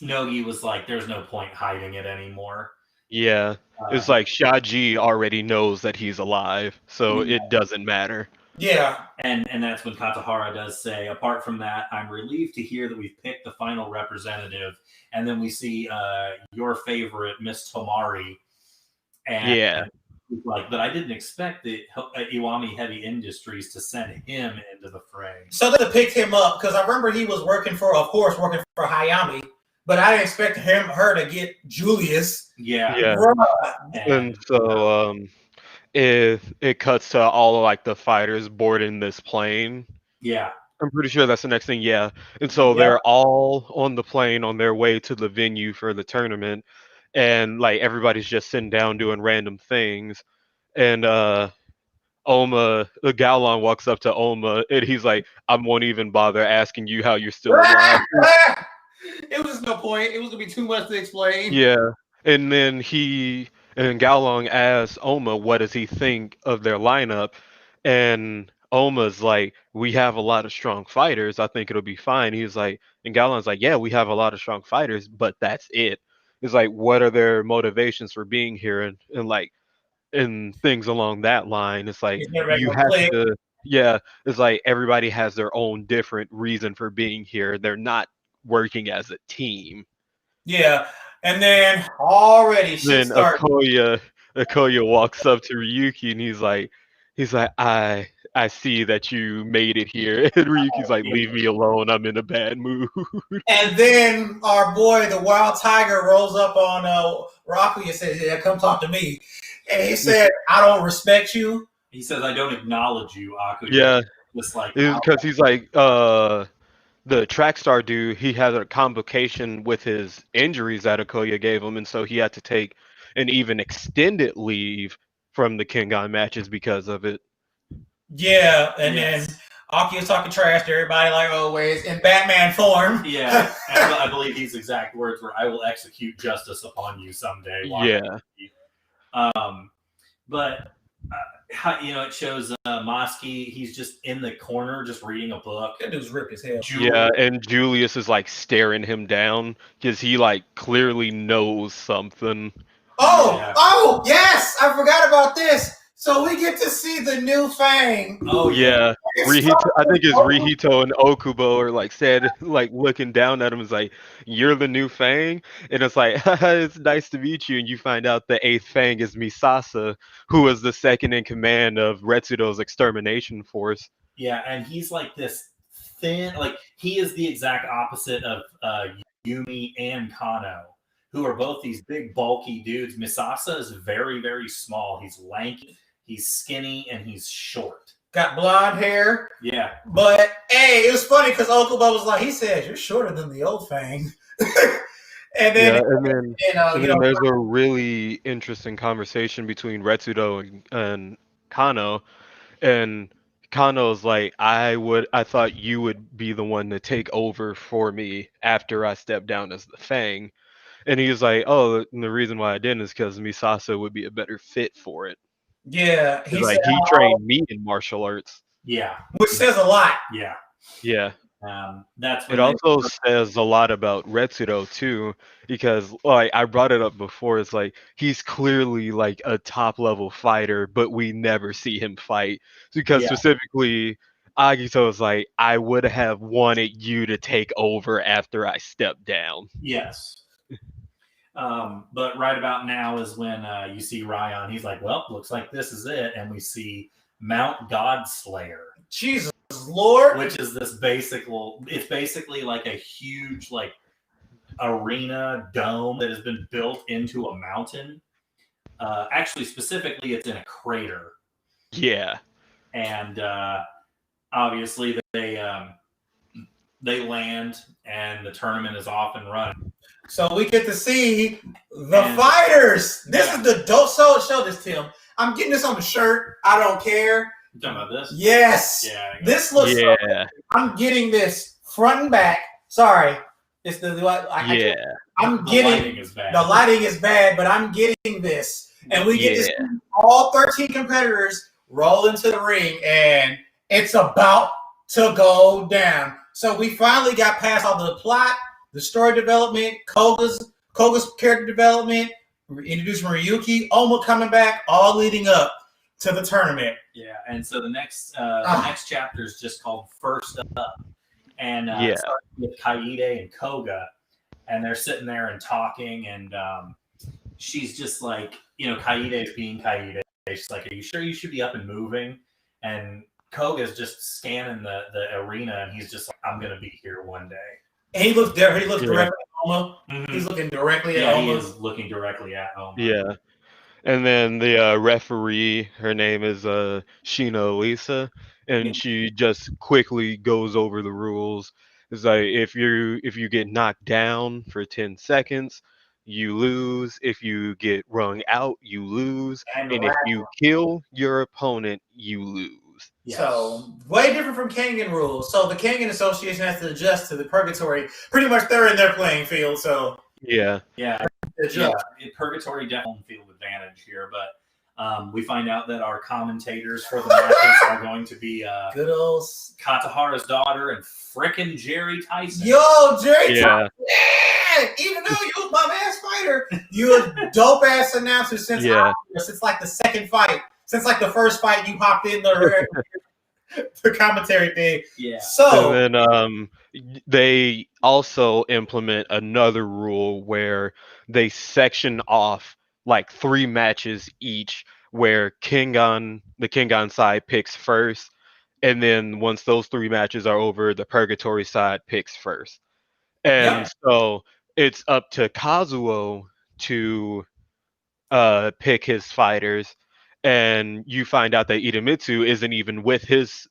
Nogi was like, "There's no point hiding it anymore." Yeah. It's like Shaji already knows that he's alive, so it doesn't matter. Yeah. And that's when Katahara does say, "Apart from that, I'm relieved to hear that we've picked the final representative." And then we see your favorite, Miss Tomari. And like, but I didn't expect the Iwami Heavy Industries to send him into the fray. So they picked him up because I remember he was working for Hayami, but I didn't expect her to get Julius. Yeah. And so it cuts to all of like the fighters boarding this plane. Yeah. I'm pretty sure that's the next thing. Yeah. And so they're all on the plane on their way to the venue for the tournament. And like everybody's just sitting down doing random things. And Galon walks up to Oma, and he's like, "I won't even bother asking you how you're still alive." It was just no point. It was gonna be too much to explain. Yeah, and then Gaolong asks Oma what does he think of their lineup, and Oma's like, "We have a lot of strong fighters. I think it'll be fine." He's like, and Gaolong's like, "Yeah, we have a lot of strong fighters, but that's it." It's like, what are their motivations for being here, and things along that line. It's like He's never you gonna have click. to, yeah. It's like everybody has their own different reason for being here. They're not working as a team. Yeah, and then already shit Then started. Akoya walks up to Ryuki and he's like, I see that you made it here. And Ryuki's like, leave me alone. I'm in a bad mood. And then our boy, the Wild Tiger, rolls up on Raku and says, "Yeah, come talk to me." And he said, "I don't respect you." He says, "I don't acknowledge you, Akuya." Yeah, Just like because he's like, the track star dude, he had a complication with his injuries that Akoya gave him, and so he had to take an even extended leave from the Kengan matches because of it. Yeah, and then Aki's talking trash to everybody like always in Batman form. Yeah, I believe his exact words were, "I will execute justice upon you someday." Yeah. But it shows Mosky. He's just in the corner, just reading a book. That dude's ripped as hell. Yeah, and Julius is like staring him down because he like clearly knows something. Oh, yes! I forgot about this. So we get to see the new Fang. Oh Yeah, I think it's Rihito and Okubo are like said, like looking down at him is like, "You're the new Fang," and it's like, "It's nice to meet you." And you find out the eighth Fang is Misasa, who was the second in command of Retsudo's extermination force. Yeah, and he's like this thin, like he is the exact opposite of Yumi and Kano, who are both these big, bulky dudes. Misasa is very, very small. He's lanky, he's skinny, and he's short. Got blonde hair. Yeah. But, hey, it was funny because Okubo was like, he said, "You're shorter than the old Fang." And then there's a really interesting conversation between Retsudo and Kano, and Kano's like, I thought you would be the one to take over for me after I stepped down as the Fang. And he's like, oh, and the reason why I didn't is because Misasa would be a better fit for it. Yeah. He trained me in martial arts. Yeah. Which says a lot. Yeah. Yeah. That's it also says a lot about Retsudo too, because like I brought it up before, it's like he's clearly like a top level fighter, but we never see him fight. Because specifically Agito is like, I would have wanted you to take over after I stepped down. Yes. But right about now is when you see Ryan. He's like, well, looks like this is it. And we see Mount Godslayer. Jesus Lord. Which is this it's basically like a huge like arena dome that has been built into a mountain. Actually, specifically, it's in a crater. Yeah. And obviously they land and the tournament is off and running. So we get to see the fighters. This is the dope. Show this, Tim. I'm getting this on the shirt. I don't care. You talking about this? Yes. Yeah. This looks. Yeah. I'm getting this front and back. Sorry. It's I'm getting. Lighting is bad. The lighting is bad, but I'm getting this, and we get to see all 13 competitors roll into the ring, and it's about to go down. So we finally got past all the plot, the story development, Koga's character development, introducing Ryuki, Oma coming back, all leading up to the tournament. Yeah, and so the next chapter is just called First Up, and it starts with Kaide and Koga, and they're sitting there and talking, and she's just like, Kaide is being Kaide. She's like, "Are you sure you should be up and moving?" And Koga's just scanning the arena, and he's just like, "I'm gonna be here one day." And he looks there. He looks directly at Oma. Mm-hmm. He's looking directly at Oma. He is looking directly at Oma. Yeah. And then the referee, her name is Shina Lisa, and she just quickly goes over the rules. It's like if you get knocked down for 10 seconds, you lose. If you get rung out, you lose. And And if you kill your opponent, you lose. Yes. So way different from Kengan rules. So the Kengan Association has to adjust to the Purgatory. Pretty much they're in their playing field. So yeah. Purgatory definitely field advantage here, but we find out that our commentators for the matches are going to be good old Katahara's daughter and frickin' Jerry Tyson. Yo, Jerry Tyson! Yeah! Even though you was my ass fighter, you a dope ass announcer since like the second fight. Since like the first fight, you hopped in the commentary thing. Yeah. So and then they also implement another rule where they section off like 3 matches each, where the Kengan side picks first, and then once those 3 matches are over, the Purgatory side picks first. And so it's up to Kazuo to pick his fighters, and you find out that Idemitsu isn't even with his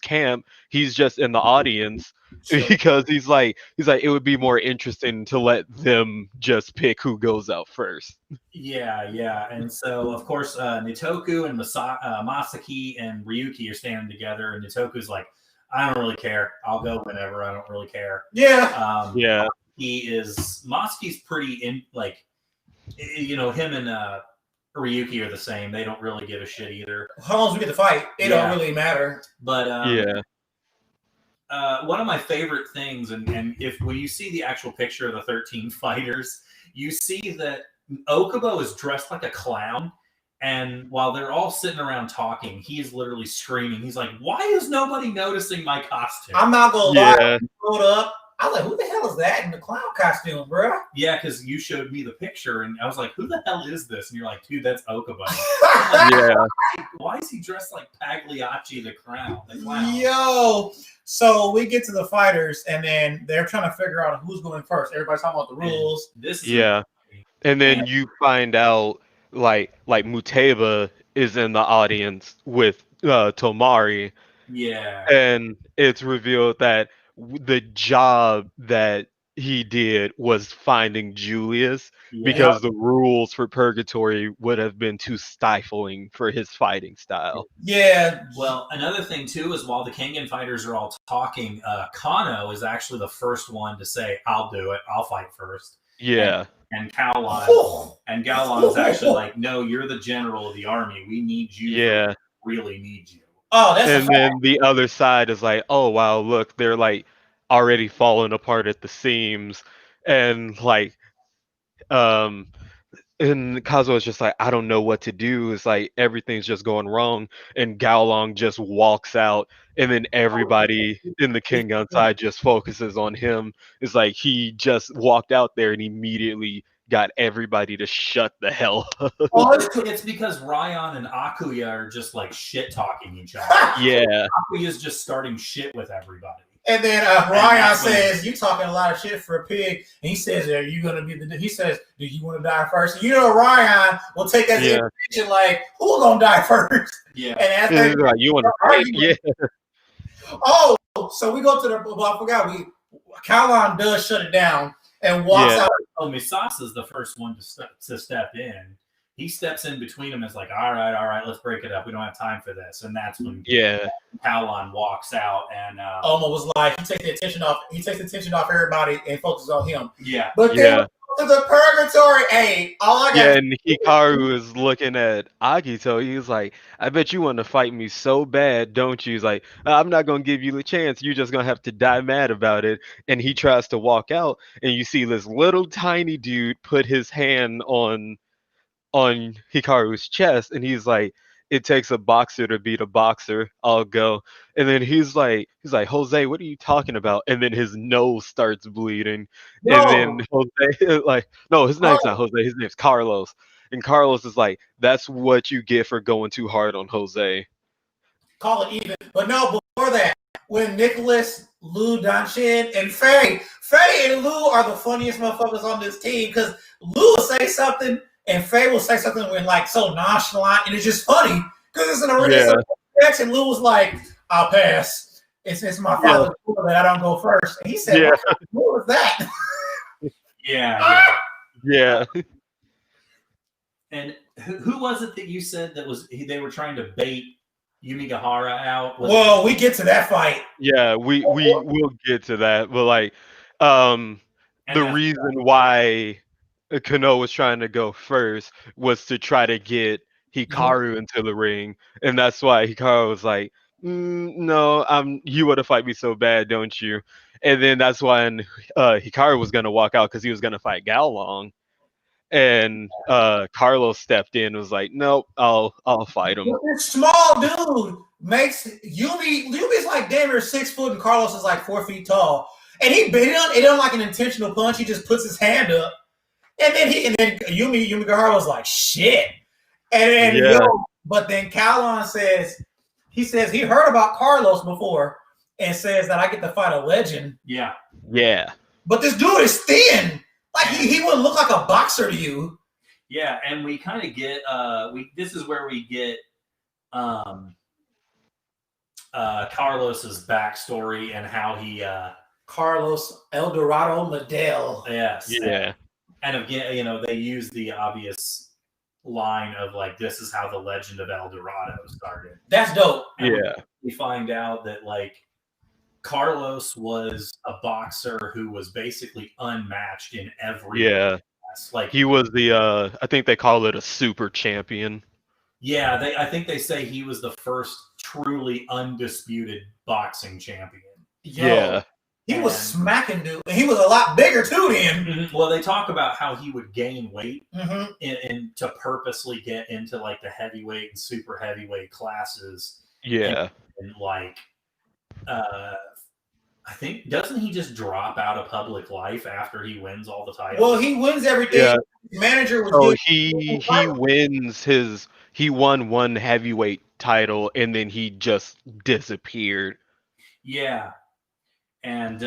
camp. He's just in the audience because he's like it would be more interesting to let them just pick who goes out first. Yeah. And so of course Nitoku and Masaki and Ryuki are standing together, and Nitoku's like, I don't really care. I'll go whenever. I don't really care. Yeah. Masaki's pretty in, like, you know, him and Ryuki are the same. They don't really give a shit either. How long as we get to fight, it don't really matter. But one of my favorite things, and when you see the actual picture of the 13 fighters, you see that Okubo is dressed like a clown. And while they're all sitting around talking, he is literally screaming. He's like, why is nobody noticing my costume? I'm not going to lie. Hold up. I was like, who the hell is that in the clown costume, bro? Yeah, because you showed me the picture, and I was like, who the hell is this? And you're like, dude, that's Okubo. Why is he dressed like Pagliacci the clown? Yo, so we get to the fighters, and then they're trying to figure out who's going first. Everybody's talking about the rules. And then you find out, like Muteba is in the audience with Tomari. Yeah. And it's revealed that the job that he did was finding Julius, because the rules for Purgatory would have been too stifling for his fighting style. Yeah. Well, another thing too is while the Kengan fighters are all talking, Kano is actually the first one to say, "I'll do it. I'll fight first." Yeah. And Gaolan is actually like, "No, you're the general of the army. We need you. Yeah. We really need you." Oh, that's and then the other side is like, oh wow, look, they're like already falling apart at the seams, and like, and Kazuo is just like, I don't know what to do. It's like everything's just going wrong, and Gaolong just walks out, and then everybody in the Kengan side just focuses on him. It's like he just walked out there and immediately got everybody to shut the hell up. It's because Ryan and Akuya are just like shit talking each other. Yeah. Akuya's just starting shit with everybody. And then Ryan says, "You talking a lot of shit for a pig." And he says, "Are you gonna be the?" He says, "Do you want to die first?" And you know, Ryan will take that information like, "Who's gonna die first?" Yeah. And after like, you want to fight? Yeah. Oh, so we go to the. Well, I forgot. Kaolon does shut it down and walks out. Oh, Misasa's the first one to step in. He steps in between them and is like, all right, let's break it up. We don't have time for this. And that's when Kaolon walks out, and Oma was like, he takes the attention off everybody and focuses on him. Yeah. But then to the Purgatory, hey, all I got. Yeah, and Hikaru is looking at Agito. He's like, I bet you want to fight me so bad, don't you? He's like, I'm not going to give you the chance. You're just going to have to die mad about it. And he tries to walk out, and you see this little tiny dude put his hand on Hikaru's chest, and he's like, it takes a boxer to beat a boxer. I'll go. And then he's like, Jose, what are you talking about? And then his nose starts bleeding. No. And then Jose, like, no, his name's not Jose. His name's Carlos. And Carlos is like, that's what you get for going too hard on Jose. Call it even. But no, before that, when Nicholas, Lou, Danshin, and Faye and Lou are the funniest motherfuckers on this team, because Lou will say something and Faye will say something when like so nonchalant, and it's just funny because it's an original reaction. Lou was like, "I'll pass. It's my father's rule that I don't go first." And he said, "What was that?" Yeah. Yeah. And who was it that you said that was they were trying to bait Yumigahara out? Well, we get to that fight. Yeah, we will get to that, but like, the reason why Kano was trying to go first was to try to get Hikaru into the ring, and that's why Hikaru was like, "No, you want to fight me so bad, don't you?" And then that's when Hikaru was gonna walk out because he was gonna fight Galong, and Carlos stepped in and was like, "Nope, I'll fight him." This small dude makes Yumi's like damn near 6 foot and Carlos is like 4 feet tall. And it done like an intentional punch. He just puts his hand up. And then Yumigahara was like, shit. And then but then Calon says he heard about Carlos before and says that I get to fight a legend. Yeah. Yeah. But this dude is thin. Like he wouldn't look like a boxer to you. Yeah, and we kind of get this is where we get Carlos's backstory and how he Carlos Eldorado Medel. Yes. Yeah. And again, they use the obvious line of like, this is how the legend of El Dorado started. That's dope. And we find out that like Carlos was a boxer who was basically unmatched in every class. Like he was the I think they call it a super champion. Yeah, I think they say he was the first truly undisputed boxing champion. He was smacking dude. He was a lot bigger too then. Well, they talk about how he would gain weight and to purposely get into like the heavyweight and super heavyweight classes. Yeah. And like, I think, doesn't he just drop out of public life after he wins all the titles? Well, he wins everything. Yeah. His manager was he won one heavyweight title and then he just disappeared. Yeah. And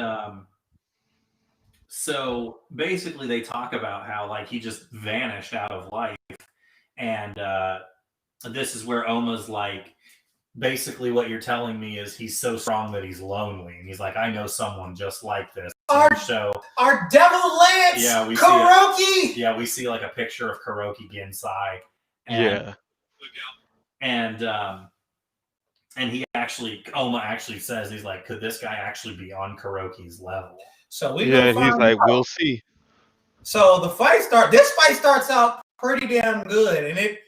so basically they talk about how like he just vanished out of life. And this is where Oma's like, basically what you're telling me is he's so strong that he's lonely. And he's like, I know someone just like this. Our Devil Lance, Kuroki. We see like a picture of Kuroki Gensai. And he Oma actually says, he's like, could this guy actually be on Kuroki's level? So he's like, we'll see. So this fight starts out pretty damn good. And the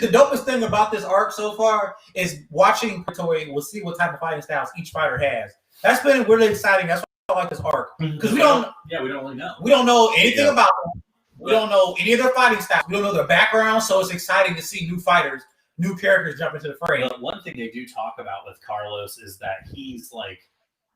dopest thing about this arc so far is watching PURGATORY. We'll see what type of fighting styles each fighter has. That's been really exciting. That's why I like this arc. Because we don't really know. We don't know anything about them. We don't know any of their fighting styles. We don't know their background. So it's exciting to see new fighters, new characters jump into the fray. But one thing they do talk about with Carlos is that he's like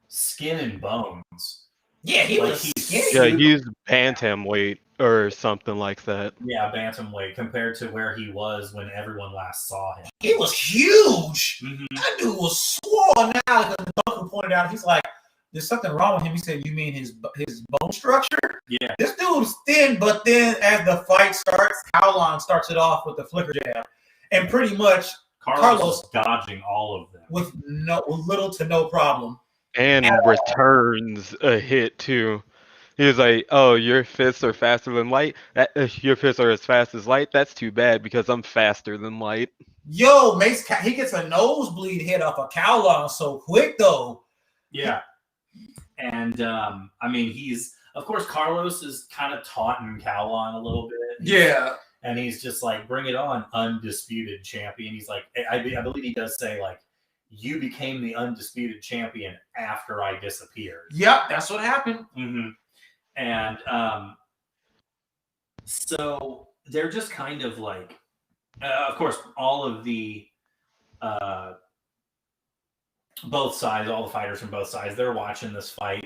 skin and bones. Yeah, he was skinny. Yeah, he's bantamweight or something like that. Yeah, bantamweight compared to where he was when everyone last saw him. He was huge. That dude was swole now. Because Duncan pointed out, he's like, there's something wrong with him. He said, you mean his bone structure? Yeah. This dude's thin, but then as the fight starts, Howlon starts it off with the flicker jab. And pretty much Carlos dodging all of them with little to no problem. And returns a hit too. He was like, "Oh, your fists are faster than light. Your fists are as fast as light. That's too bad because I'm faster than light." Yo, Mace, he gets a nosebleed hit off a Kowloon so quick though. Yeah, and I mean, of course Carlos is kind of taunting Kowloon a little bit. And he's just like, "Bring it on, undisputed champion." He's like, I believe he does say like, you became the undisputed champion after I disappeared. Yep, that's what happened. And so they're just kind of like, of course, all of the both sides, all the fighters from both sides, they're watching this fight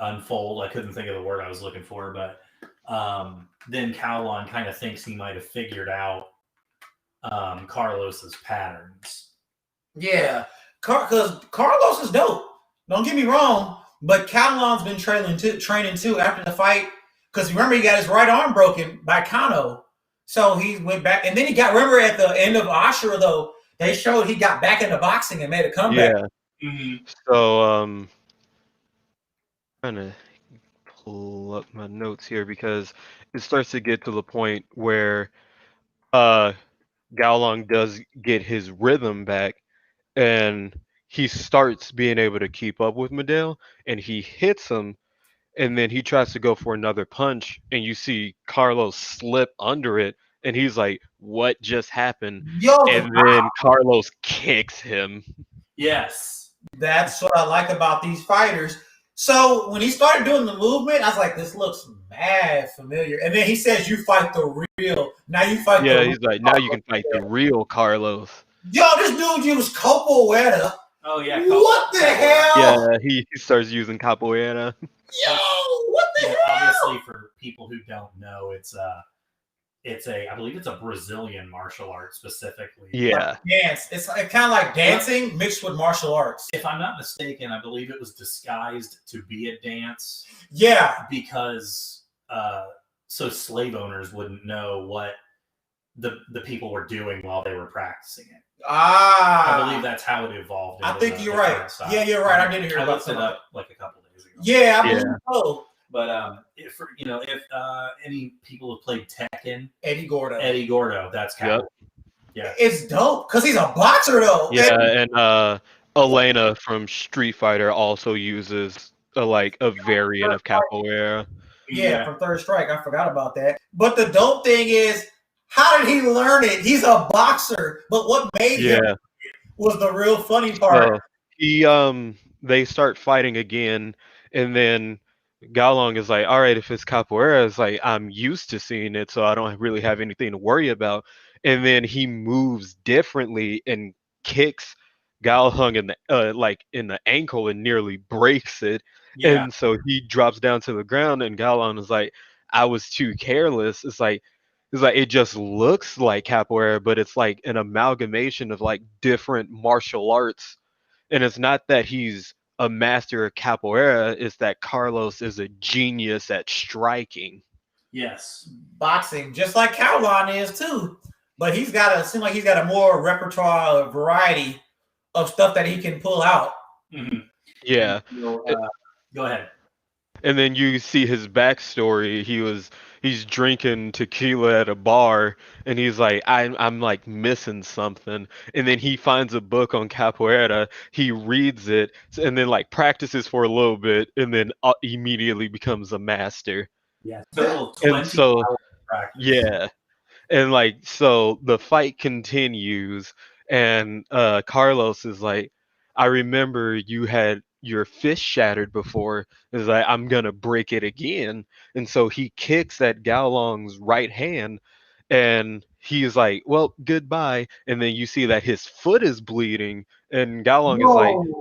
unfold. I couldn't think of the word I was looking for, but then Kowloon kind of thinks he might have figured out Carlos's patterns. Yeah, because Carlos is dope. Don't get me wrong, but Kowloon's been training too after the fight. Because remember, he got his right arm broken by Kano, so he went back, and then he got. Remember at the end of Ashura though, they showed he got back into boxing and made a comeback. Yeah. So trying to pull up my notes here because it starts to get to the point where uh Gaolong does get his rhythm back and he starts being able to keep up with Medell and he hits him and then he tries to go for another punch and you see Carlos slip under it and he's like, what just happened? Yo, And then Carlos kicks him. Yes. that's what I like about these fighters. So when he started doing the movement, I was like, this looks mad familiar. And then he says, you fight the real. Now you fight Yeah, the he's like, now you can fight the real Carlos. Yo, this dude used capoeira. Oh yeah. What the hell? Yeah, he starts using capoeira. Yo, what the hell? Obviously, for people who don't know, it's I believe it's a Brazilian martial art specifically. Yeah. Dance. It's kind of like dancing mixed with martial arts. If I'm not mistaken, I believe it was disguised to be a dance. Yeah. Because so slave owners wouldn't know what the people were doing while they were practicing it. I believe that's how it evolved. I think you're right. Yeah, you're right. I didn't hear about it up like a couple days ago. Yeah, I believe so. But if any people have played Tekken, Eddie Gordo, that's kind of yeah. It's dope because he's a boxer though. Yeah, and Elena from Street Fighter also uses a variant of capoeira. Yeah, from Third Strike. I forgot about that. But the dope thing is, how did he learn it? He's a boxer, but what made him was the real funny part. They start fighting again, and then Gaolong is like, all right, if it's capoeira, it's like, I'm used to seeing it, so I don't really have anything to worry about. And then he moves differently and kicks Gaolong in the ankle and nearly breaks it. Yeah. And so he drops down to the ground, and Gaolong is like, I was too careless. It's like it just looks like capoeira, but it's like an amalgamation of like different martial arts. And it's not that he's a master of capoeira, it's that Carlos is a genius at striking. Yes. Boxing, just like Caolon is too. But he's got a more repertoire, variety of stuff that he can pull out. Mm-hmm. Yeah. Go ahead. And then you see his backstory. He's drinking tequila at a bar, and he's like, I'm like missing something. And then he finds a book on capoeira. He reads it, and then like practices for a little bit, and then immediately becomes a master. Yeah. And so yeah, and like so the fight continues, and Carlos is like, I remember you had your fist shattered before. Is like, I'm gonna break it again. And so he kicks at Gaolong's right hand, and he's like, well, goodbye. And then you see that his foot is bleeding, and Gaolong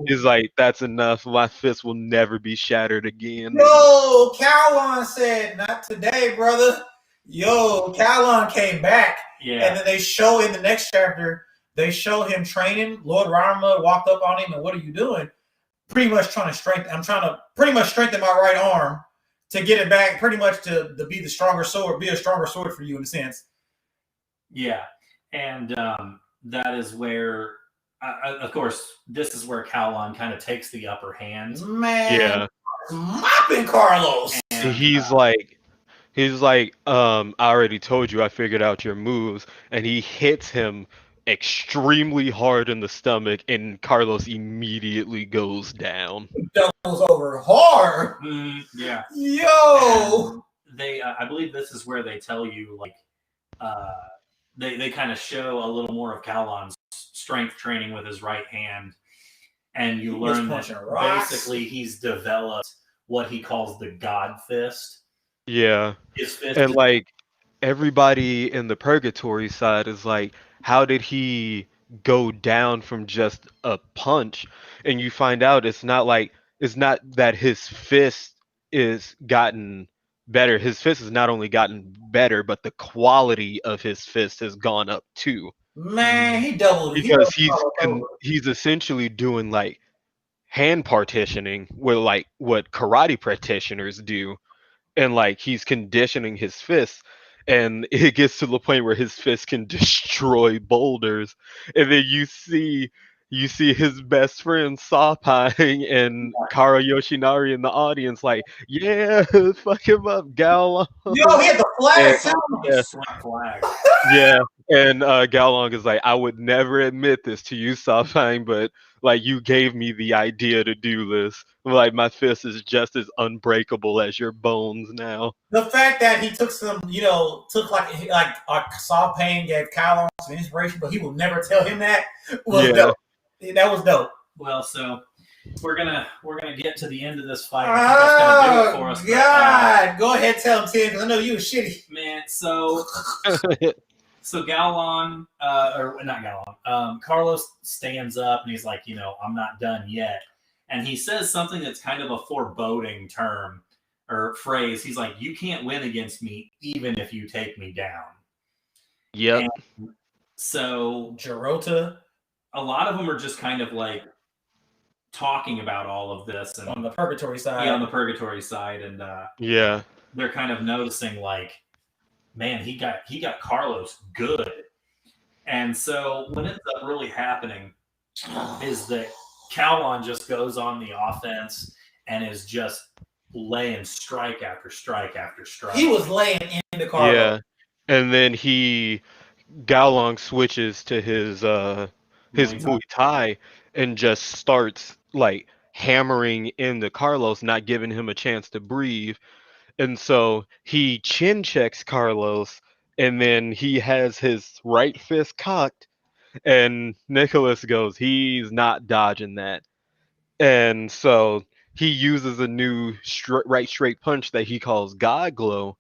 is like, that's enough. My fist will never be shattered again. No, Caolon said, not today, brother. Yo, Caolon came back. Yeah. And then they show in the next chapter, they show him training. Lord Rama walked up on him and, what are you doing? I'm trying to pretty much strengthen my right arm to get it back, pretty much to be the stronger sword, be a stronger sword for you in a sense. Yeah. And that is where, of course, this is where Caolon kind of takes the upper hand. Man, mopping Carlos. And he's like, I already told you I figured out your moves, and he hits him extremely hard in the stomach, and Carlos immediately goes down. Goes over hard. Yeah. Yo. And they, I believe this is where they tell you, like, they kind of show a little more of Caolon's strength training with his right hand, and you learn that basically he's developed what he calls the God Fist. Yeah. His fist, and like everybody in the purgatory side is like, how did he go down from just a punch? And you find out it's not that his fist is gotten better. His fist has not only gotten better, but the quality of his fist has gone up too. Man, he doubled because he's essentially doing like hand partitioning with like what karate practitioners do, and like he's conditioning his fists, and it gets to the point where his fist can destroy boulders. And then you see you see his best friend Sapine and Kara Yoshinari in the audience, like, yeah, fuck him up, Gal. Yo, he had the And, flag too. yeah, Flag. yeah, and Galong is like, I would never admit this to you, Sapine, but like you gave me the idea to do this. Like my fist is just as unbreakable as your bones now. The fact that he took some, took like Saw Payne gave Kyle some inspiration, but he will never tell him that was dope. That was dope. Well, so we're gonna get to the end of this fight. I think that's gonna do it for us. God, go ahead, tell him, Tim, because I know you was shitty, man. So Galon, or not Galon, Carlos stands up and he's like, I'm not done yet, and he says something that's kind of a foreboding term or phrase. He's like, you can't win against me even if you take me down. Yep. And so Jirota, a lot of them are just kind of like talking about all of this and on the purgatory side. Yeah, on the purgatory side, and yeah, they're kind of noticing like, man, he got Carlos good. And so what ends up really happening is that Calwan just goes on the offense and is just laying strike after strike after strike. He was laying into Carlos. Yeah, and then Galong switches to his Muay Thai and just starts like hammering into Carlos, not giving him a chance to breathe. And so he chin checks Carlos, and then he has his right fist cocked, and Nicholas goes, he's not dodging that. And so he uses a new right straight punch that he calls God Glow.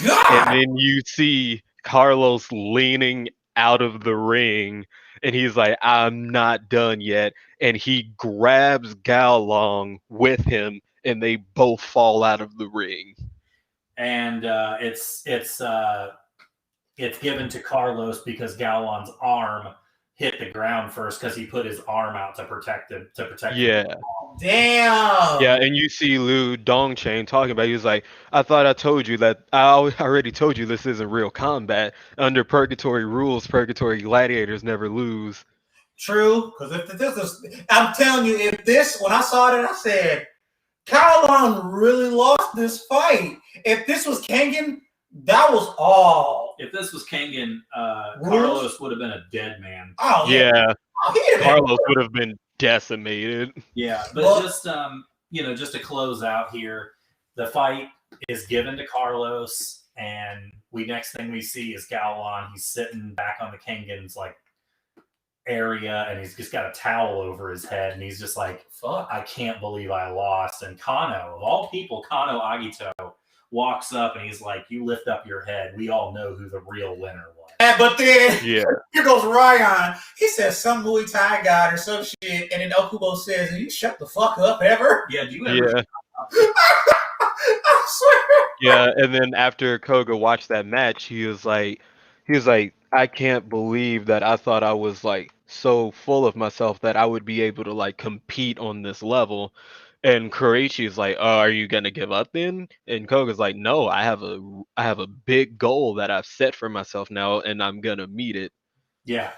God! And then you see Carlos leaning out of the ring, and he's like, I'm not done yet. And he grabs Galong with him, and they both fall out of the ring. And it's given to Carlos because Galon's arm hit the ground first because he put his arm out to protect him. Yeah. Damn. Yeah, and you see Liu Dongchain talking about it. He was like, I thought I told you that. I already told you this isn't real combat. Under Purgatory rules, Purgatory gladiators never lose. True, because if this is, I'm telling you, when I saw it, I said, Calon really lost this fight. If this was Kengan, that was all. If this was Kengan, Carlos would have been a dead man. Oh, yeah. Oh, Carlos would have been decimated. Yeah, but just to close out here, the fight is given to Carlos, and next thing we see is Galwan. He's sitting back on the Kengan's like area, and he's just got a towel over his head, and he's just like, fuck, I can't believe I lost. And Kano, of all people, Kano Agito walks up and he's like, you lift up your head, we all know who the real winner was. But then here goes Ryan. He says some Muay Thai guy or some shit, and then Okubo says, you shut the fuck up ever? Yeah, do you ever I swear. Yeah, and then after Koga watched that match, he was like, I can't believe that I thought I was like so full of myself that I would be able to like compete on this level. And Karachi is like, oh, are you gonna give up then? And Koga's like, no, I have a big goal that I've set for myself now, and I'm gonna meet it. Yeah,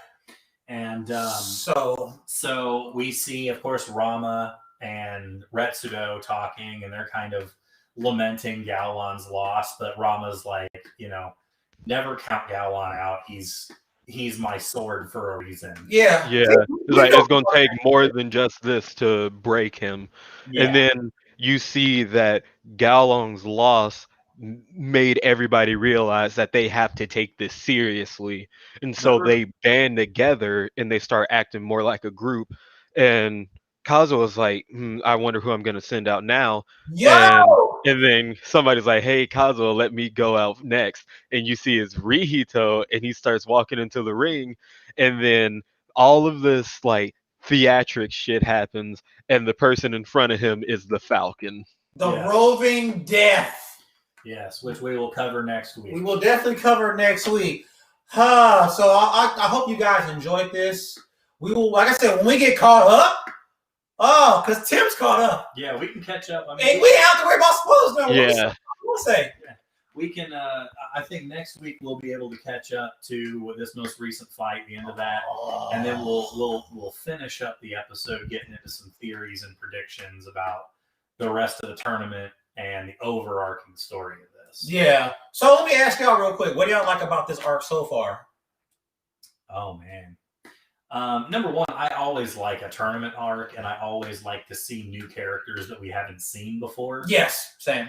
and so we see, of course, Rama and Retsudo talking, and they're kind of lamenting Galwan's loss, but Rama's like, never count Galwan out. He's my sword for a reason. Yeah. It's like it's gonna take more than just this to break him. Yeah. And then you see that Galong's loss made everybody realize that they have to take this seriously, and so they band together and they start acting more like a group. And Kazuo was like, I wonder who I'm gonna send out now. And then somebody's like, hey, Kazuo, let me go out next. And you see it's Rihito, and he starts walking into the ring. And then all of this, like, theatric shit happens, and the person in front of him is the Falcon. The Roving Death. Yes, which we will cover next week. We will definitely cover next week. So I hope you guys enjoyed this. We will, like I said, when we get caught up, because Tim's caught up. Yeah, we can catch up. And we don't have to worry about spoilers no more. Yeah. We'll say. we can. I think next week we'll be able to catch up to this most recent fight, the end of that, and then we'll finish up the episode getting into some theories and predictions about the rest of the tournament and the overarching story of this. Yeah. So let me ask y'all real quick. What do y'all like about this arc so far? Oh man. Number one, I always like a tournament arc, and I always like to see new characters that we haven't seen before. Yes, same.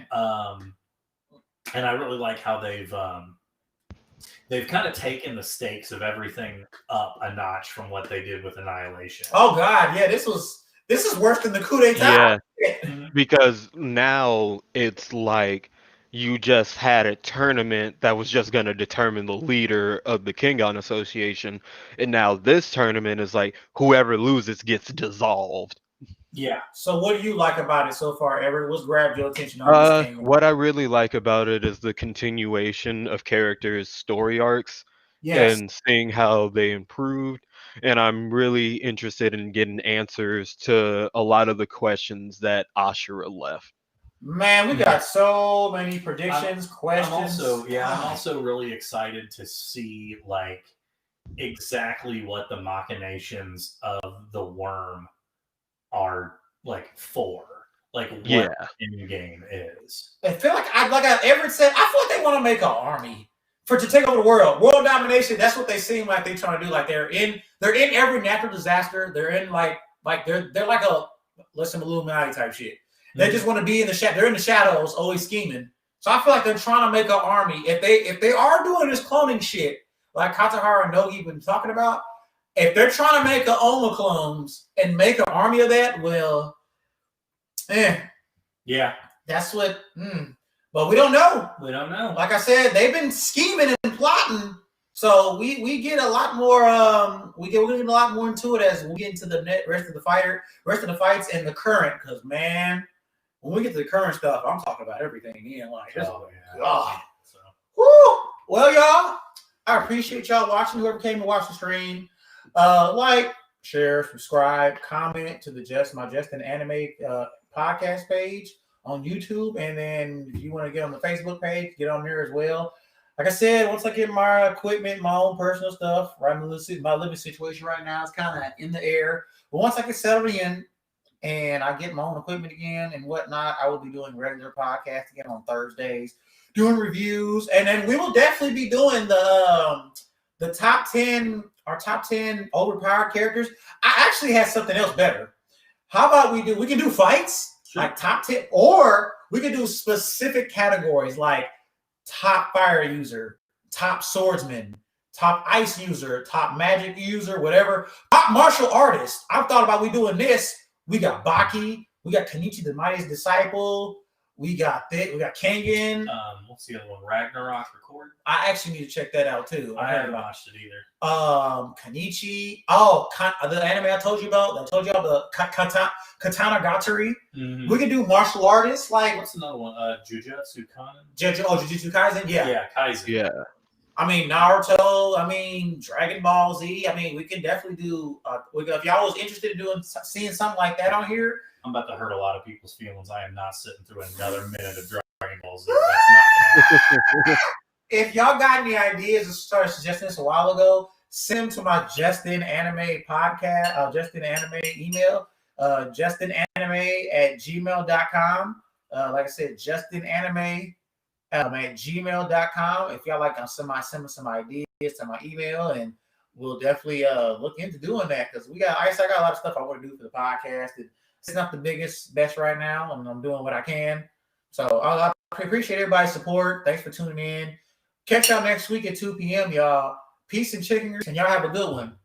And I really like how they've kind of taken the stakes of everything up a notch from what they did with Annihilation. Oh God, yeah, this is worse than the coup d'etat. Yeah, because now it's like you just had a tournament that was just going to determine the leader of the Kengan Association, and now this tournament is like whoever loses gets dissolved. Yeah. So what do you like about it so far, Everett? What's grabbed your attention on this game? What I really like about it is the continuation of characters' story arcs Yes. and seeing how they improved. And I'm really interested in getting answers to a lot of the questions that Ashura left. Man, we got so many predictions, questions. I'm also really excited to see like exactly what the machinations of the worm are like for. Like what in game is. I feel like Everett said, I feel like they want to make an army to take over the world. World domination, that's what they seem like they're trying to do. Like they're in every natural disaster. They're in like they're like a listen Illuminati type shit. They just want to be in the shadow. They're in the shadows, always scheming. So I feel like they're trying to make an army. If they are doing this cloning shit, like Katahara and Nogi been talking about, if they're trying to make an Oma clones and make an army of that, well, yeah, that's what. But we don't know. We don't know. Like I said, they've been scheming and plotting. So we get a lot more. We're getting a lot more into it as we get into the rest of the fights and the current. Because man, when we get to the current stuff, I'm talking about everything. God. So. Woo! Well, y'all, I appreciate y'all watching. Whoever came to watch the stream, like, share, subscribe, comment to the my Justin Anime podcast page on YouTube, and then if you want to get on the Facebook page, get on there as well. Like I said, once I get my equipment, my own personal stuff, right, my living situation right now is kind of in the air. But once I get settled in and I get my own equipment again and whatnot, I will be doing regular podcasts again on Thursdays, doing reviews, and then we will definitely be doing the top 10, our top 10 overpowered characters. I actually had something else better. How about we can do fights, sure, like top 10, or we can do specific categories like top fire user, top swordsman, top ice user, top magic user, whatever. Top martial artist. I've thought about we doing this. We got Baki, we got Kenichi the Mightiest Disciple, we got Kengan. What's the other one? Ragnarok Record. I actually need to check that out too. I haven't watched it either. Kenichi. Oh, the anime I told you about. The Katanagatari. Mm-hmm. We can do martial artists. Like what's another one? Jujutsu Kaisen. Jujutsu Kaisen. Yeah. Yeah, Kaisen. Yeah. I mean Naruto. I mean Dragon Ball Z. I mean we can definitely do. If y'all was interested in seeing something like that on here. I'm about to hurt a lot of people's feelings. I am not sitting through another minute of Dragon Ball Z. That's not if y'all got any ideas or started suggesting this a while ago, send them to my Justin Anime podcast, Justin Anime email, justinanime@gmail.com. Like I said, justinanime at gmail.com. If y'all like, send me some ideas to my email, and we'll definitely look into doing that because I got a lot of stuff I want to do for the podcast. It's not the best right now, and I'm doing what I can. So I appreciate everybody's support. Thanks for tuning in. Catch y'all next week at 2 p.m., y'all. Peace and chicken, and y'all have a good one.